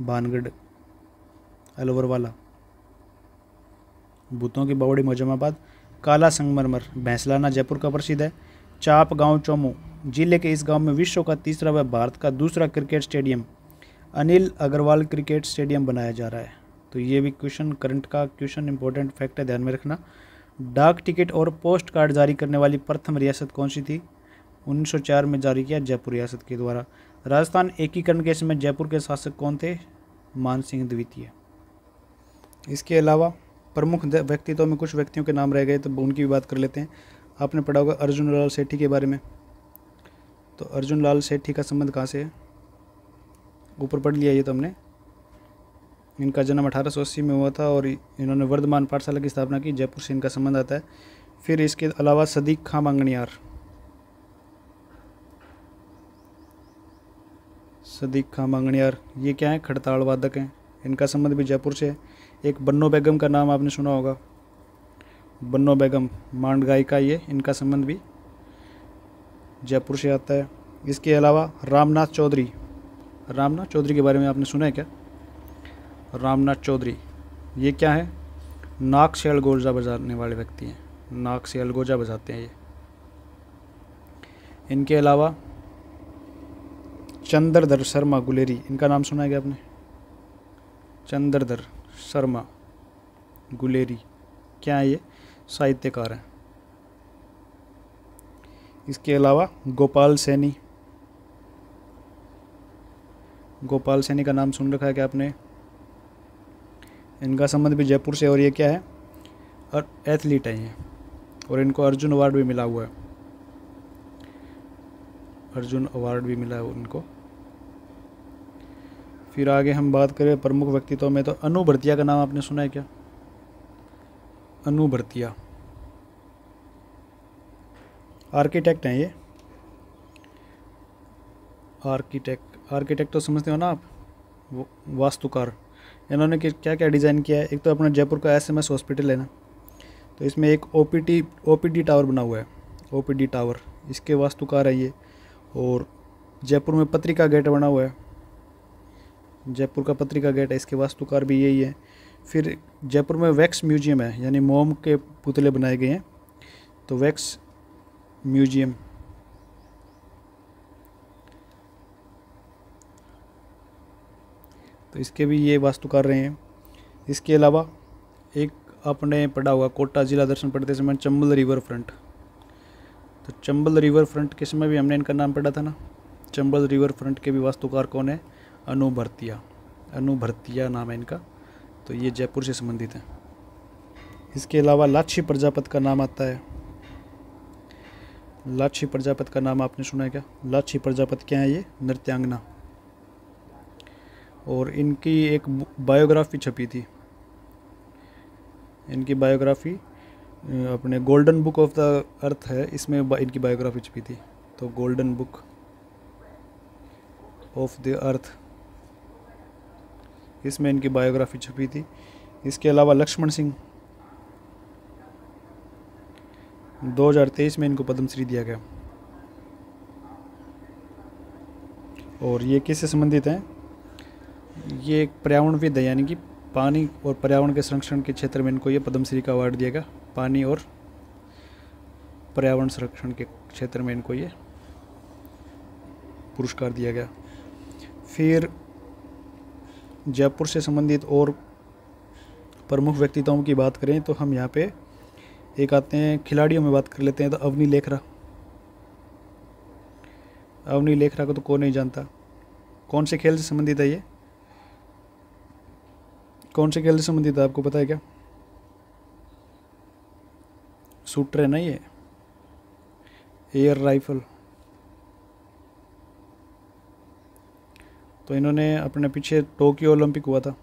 भानगढ़ अलवर वाला। भूतों की बावड़ी मोजमाबाद। काला संगमरमर भैंसलाना जयपुर का प्रसिद्ध है। चाप गांव चोमू जिले के इस गांव में विश्व का तीसरा व भारत का दूसरा cricket stadium Anil Agrawal cricket stadium बनाया जा रहा है। तो ये भी क्वेश्चन करंट का क्वेश्चन इंपॉर्टेंट फैक्ट है, ध्यान में रखना। डाक टिकट और पोस्ट कार्ड जारी करने वाली प्रथम रियासत कौन सी थी? 1904 में जारी किया जयपुर रियासत के द्वारा। राजस्थान एकीकरण के समय जयपुर के शासक कौन थे? मान सिंह द्वितीय। इसके अलावा प्रमुख व्यक्तित्व में कुछ व्यक्तियों के नाम रह गए, तो उनकी भी बात कर लेते हैं। आपने पढ़ा होगा अर्जुन लाल सेठी के बारे में। तो अर्जुन लाल सेठी का संबंध कहाँ से है? ऊपर पढ़ लिया ये तो हमने। इनका जन्म 1880 में हुआ था और इन्होंने वर्धमान पाठशाला की स्थापना की, जयपुर से इनका संबंध आता है। फिर इसके अलावा सदीक खां बांगणियार, सदीक खां बांगणियार ये क्या है? खड़ताल वादक हैं, इनका संबंध भी जयपुर से है। एक बन्नो बेगम का नाम आपने सुना होगा, बन्नो बेगम मांड गायिका, ये इनका संबंध भी जयपुर से आता है। इसके अलावा रामनाथ चौधरी, रामनाथ चौधरी के बारे में आपने सुना है क्या? रामनाथ चौधरी ये क्या है? नाक से अलगोजा बजाने वाले व्यक्ति हैं, नाक से अलगोजा बजाते हैं ये। इनके अलावा चंद्रधर शर्मा गुलेरी, इनका नाम सुना है क्या आपने? चंद्रधर शर्मा गुलेरी क्या है? ये साहित्यकार हैं। इसके अलावा गोपाल सैनी, गोपाल सैनी का नाम सुन रखा है क्या आपने? इनका संबंध भी जयपुर से, और ये क्या है? और एथलीट हैं ये, और इनको अर्जुन अवार्ड भी मिला हुआ है, अर्जुन अवार्ड भी मिला है उनको। फिर आगे हम बात करें प्रमुख व्यक्तित्व में, तो अनु भरतिया का नाम आपने सुना है क्या? अनु भरतिया आर्किटेक्ट हैं ये, आर्किटेक्ट तो समझते हो ना आप, वो वास्तुकार। इन्होंने क्या क्या डिज़ाइन किया है? एक तो अपना जयपुर का SMS हॉस्पिटल है ना, तो इसमें एक OPD टावर बना हुआ है, OPD टावर, इसके वास्तुकार है ये। और जयपुर में पत्रिका गेट बना हुआ है, जयपुर का पत्रिका गेट है, इसके वास्तुकार भी यही है। फिर जयपुर में वैक्स म्यूजियम है, यानी मोम के पुतले बनाए गए हैं, तो वैक्स म्यूजियम। तो इसके भी ये वास्तुकार रहे हैं। इसके अलावा एक आपने पढ़ा हुआ कोटा जिला दर्शन पढ़ते समय चंबल रिवर फ्रंट, तो चंबल रिवर फ्रंट के समय भी हमने इनका नाम पढ़ा था ना। चंबल रिवर फ्रंट के भी वास्तुकार कौन है? अनु भरतिया, अनु भरतिया नाम है इनका, तो ये जयपुर से संबंधित है। इसके अलावा लाछी प्रजापति का नाम आता है, लाछी प्रजापति का नाम आपने सुना है क्या? लाछी प्रजापति क्या है? ये नृत्यांगना, और इनकी एक बायोग्राफी छपी थी, इनकी बायोग्राफी अपने golden book of the earth है, इसमें इनकी बायोग्राफी छपी थी। तो golden book of the earth, इसमें इनकी बायोग्राफी छपी थी। इसके अलावा लक्ष्मण सिंह, 2023 में इनको पद्मश्री दिया गया। और ये किससे संबंधित हैं? ये एक पर्यावरणविद है, यानी कि पानी और पर्यावरण के संरक्षण के क्षेत्र में इनको ये पद्मश्री का अवार्ड दिया गया। पानी और पर्यावरण संरक्षण के क्षेत्र में इनको ये पुरस्कार दिया गया। फिर जयपुर से संबंधित और प्रमुख व्यक्तित्वों की बात करें तो हम यहाँ पे एक आते हैं, खिलाड़ियों में बात कर लेते हैं। तो अवनी लेखरा, अवनी लेखरा को तो कौन नहीं जानता। कौन से खेल से संबंधित है ये? कौन से खेल से संबंधित है आपको पता है क्या? शूटर है ना ये, एयर राइफल। तो इन्होंने अपने पीछे टोक्यो ओलंपिक हुआ था,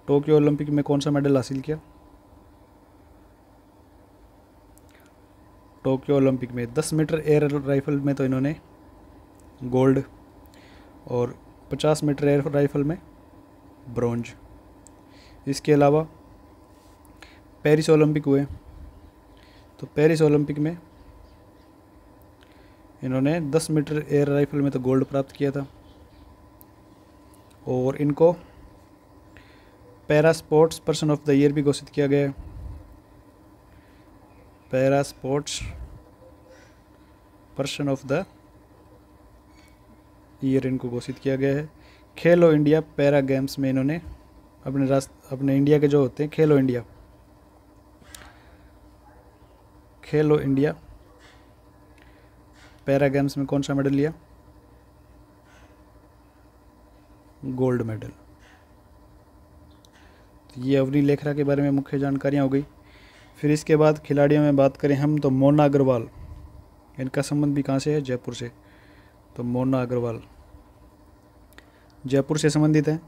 टोक्यो ओलंपिक में कौन सा मेडल हासिल किया? टोक्यो ओलंपिक में 10 मीटर एयर राइफल में तो इन्होंने गोल्ड, और 50 मीटर एयर राइफल में ब्रॉन्ज। इसके अलावा पेरिस ओलंपिक हुए, तो पेरिस ओलंपिक में इन्होंने 10 मीटर एयर राइफल में तो गोल्ड प्राप्त किया था। और इनको para sports person of the year भी घोषित किया गया है। Para sports person of the year इनको घोषित किया गया है। खेलो इंडिया पैरा गेम्स में इन्होंने अपने इंडिया के जो होते हैं खेलो इंडिया पैरा गेम्स में कौन सा मेडल लिया? Gold medal. तो ये अवनी लेखरा के बारे में मुख्य जानकारियाँ हो गई। फिर इसके बाद खिलाड़ियों में बात करें हम तो मोना अग्रवाल, इनका संबंध भी कहाँ से है? जयपुर से। तो मोना अग्रवाल जयपुर से संबंधित है।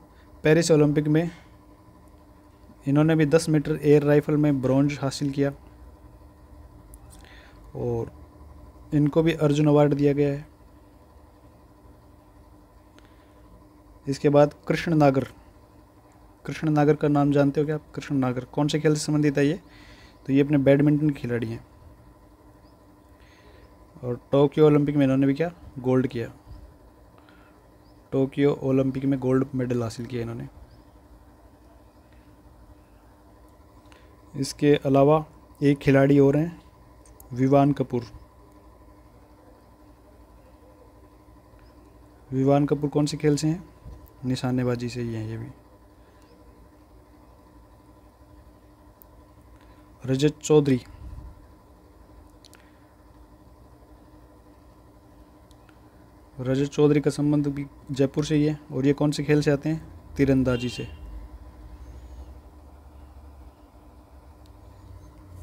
पेरिस ओलंपिक में इन्होंने भी 10 मीटर एयर राइफल में ब्रॉन्ज हासिल किया और इनको भी अर्जुन अवार्ड दिया गया है। इसके बाद कृष्ण नागर का नाम जानते हो क्या आप? कृष्ण नागर कौन से खेल से संबंधित है ये? तो ये अपने बैडमिंटन के खिलाड़ी हैं और टोक्यो ओलंपिक में इन्होंने भी क्या? गोल्ड किया। टोक्यो ओलंपिक में गोल्ड मेडल हासिल किया इन्होंने। इसके अलावा एक खिलाड़ी और हैं, विवान कपूर। विवान कपूर कौन से खेल से हैं? निशानेबाजी से ही हैं ये भी। रजत चौधरी का संबंध भी जयपुर से ही है और ये कौन से खेल से आते हैं? तीरंदाजी से।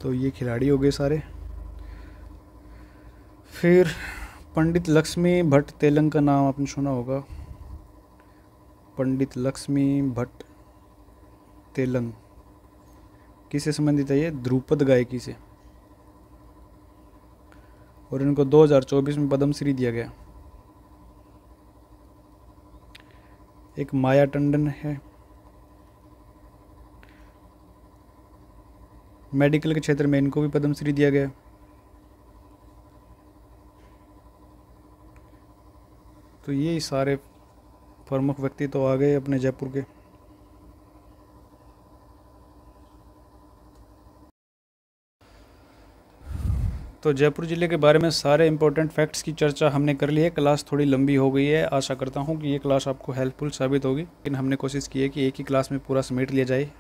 तो ये खिलाड़ी हो गए सारे। फिर पंडित लक्ष्मी भट्ट तेलंग का नाम आपने सुना होगा। पंडित लक्ष्मी भट्ट तेलंग किससे संबंधित है? ये ध्रुपद गायकी से। और इनको 2024 में पद्मश्री दिया गया। एक माया टंडन है, मेडिकल के क्षेत्र में इनको भी पद्मश्री दिया गया। तो ये सारे प्रमुख व्यक्ति तो आ गए अपने जयपुर के। तो जयपुर ज़िले के बारे में सारे इंपॉर्टेंट फैक्ट्स की चर्चा हमने कर ली है। क्लास थोड़ी लंबी हो गई है, आशा करता हूँ कि ये क्लास आपको हेल्पफुल साबित होगी, लेकिन हमने कोशिश की है कि एक ही क्लास में पूरा समेट लिया जाए।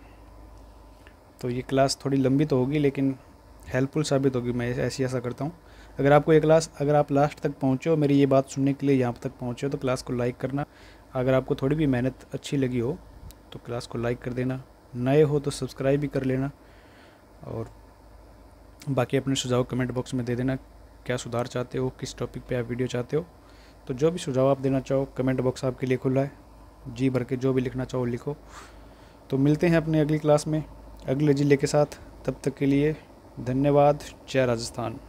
तो ये क्लास थोड़ी लंबी तो होगी लेकिन हेल्पफुल साबित होगी, मैं ऐसी आशा करता हूँ। अगर आपको ये क्लास, अगर आप लास्ट तक पहुँचे हो, मेरी ये बात सुनने के लिए यहाँ तक पहुँचे हो, तो क्लास को लाइक करना। अगर आपको थोड़ी भी मेहनत अच्छी लगी हो तो क्लास को लाइक कर देना। नए हो तो सब्सक्राइब भी कर लेना और बाकी अपने सुझाव कमेंट बॉक्स में दे देना। क्या सुधार चाहते हो, किस टॉपिक पे आप वीडियो चाहते हो, तो जो भी सुझाव आप देना चाहो कमेंट बॉक्स आपके लिए खुला है। जी भर के जो भी लिखना चाहो लिखो। तो मिलते हैं अपने अगली क्लास में अगले ज़िले के साथ। तब तक के लिए धन्यवाद। जय राजस्थान।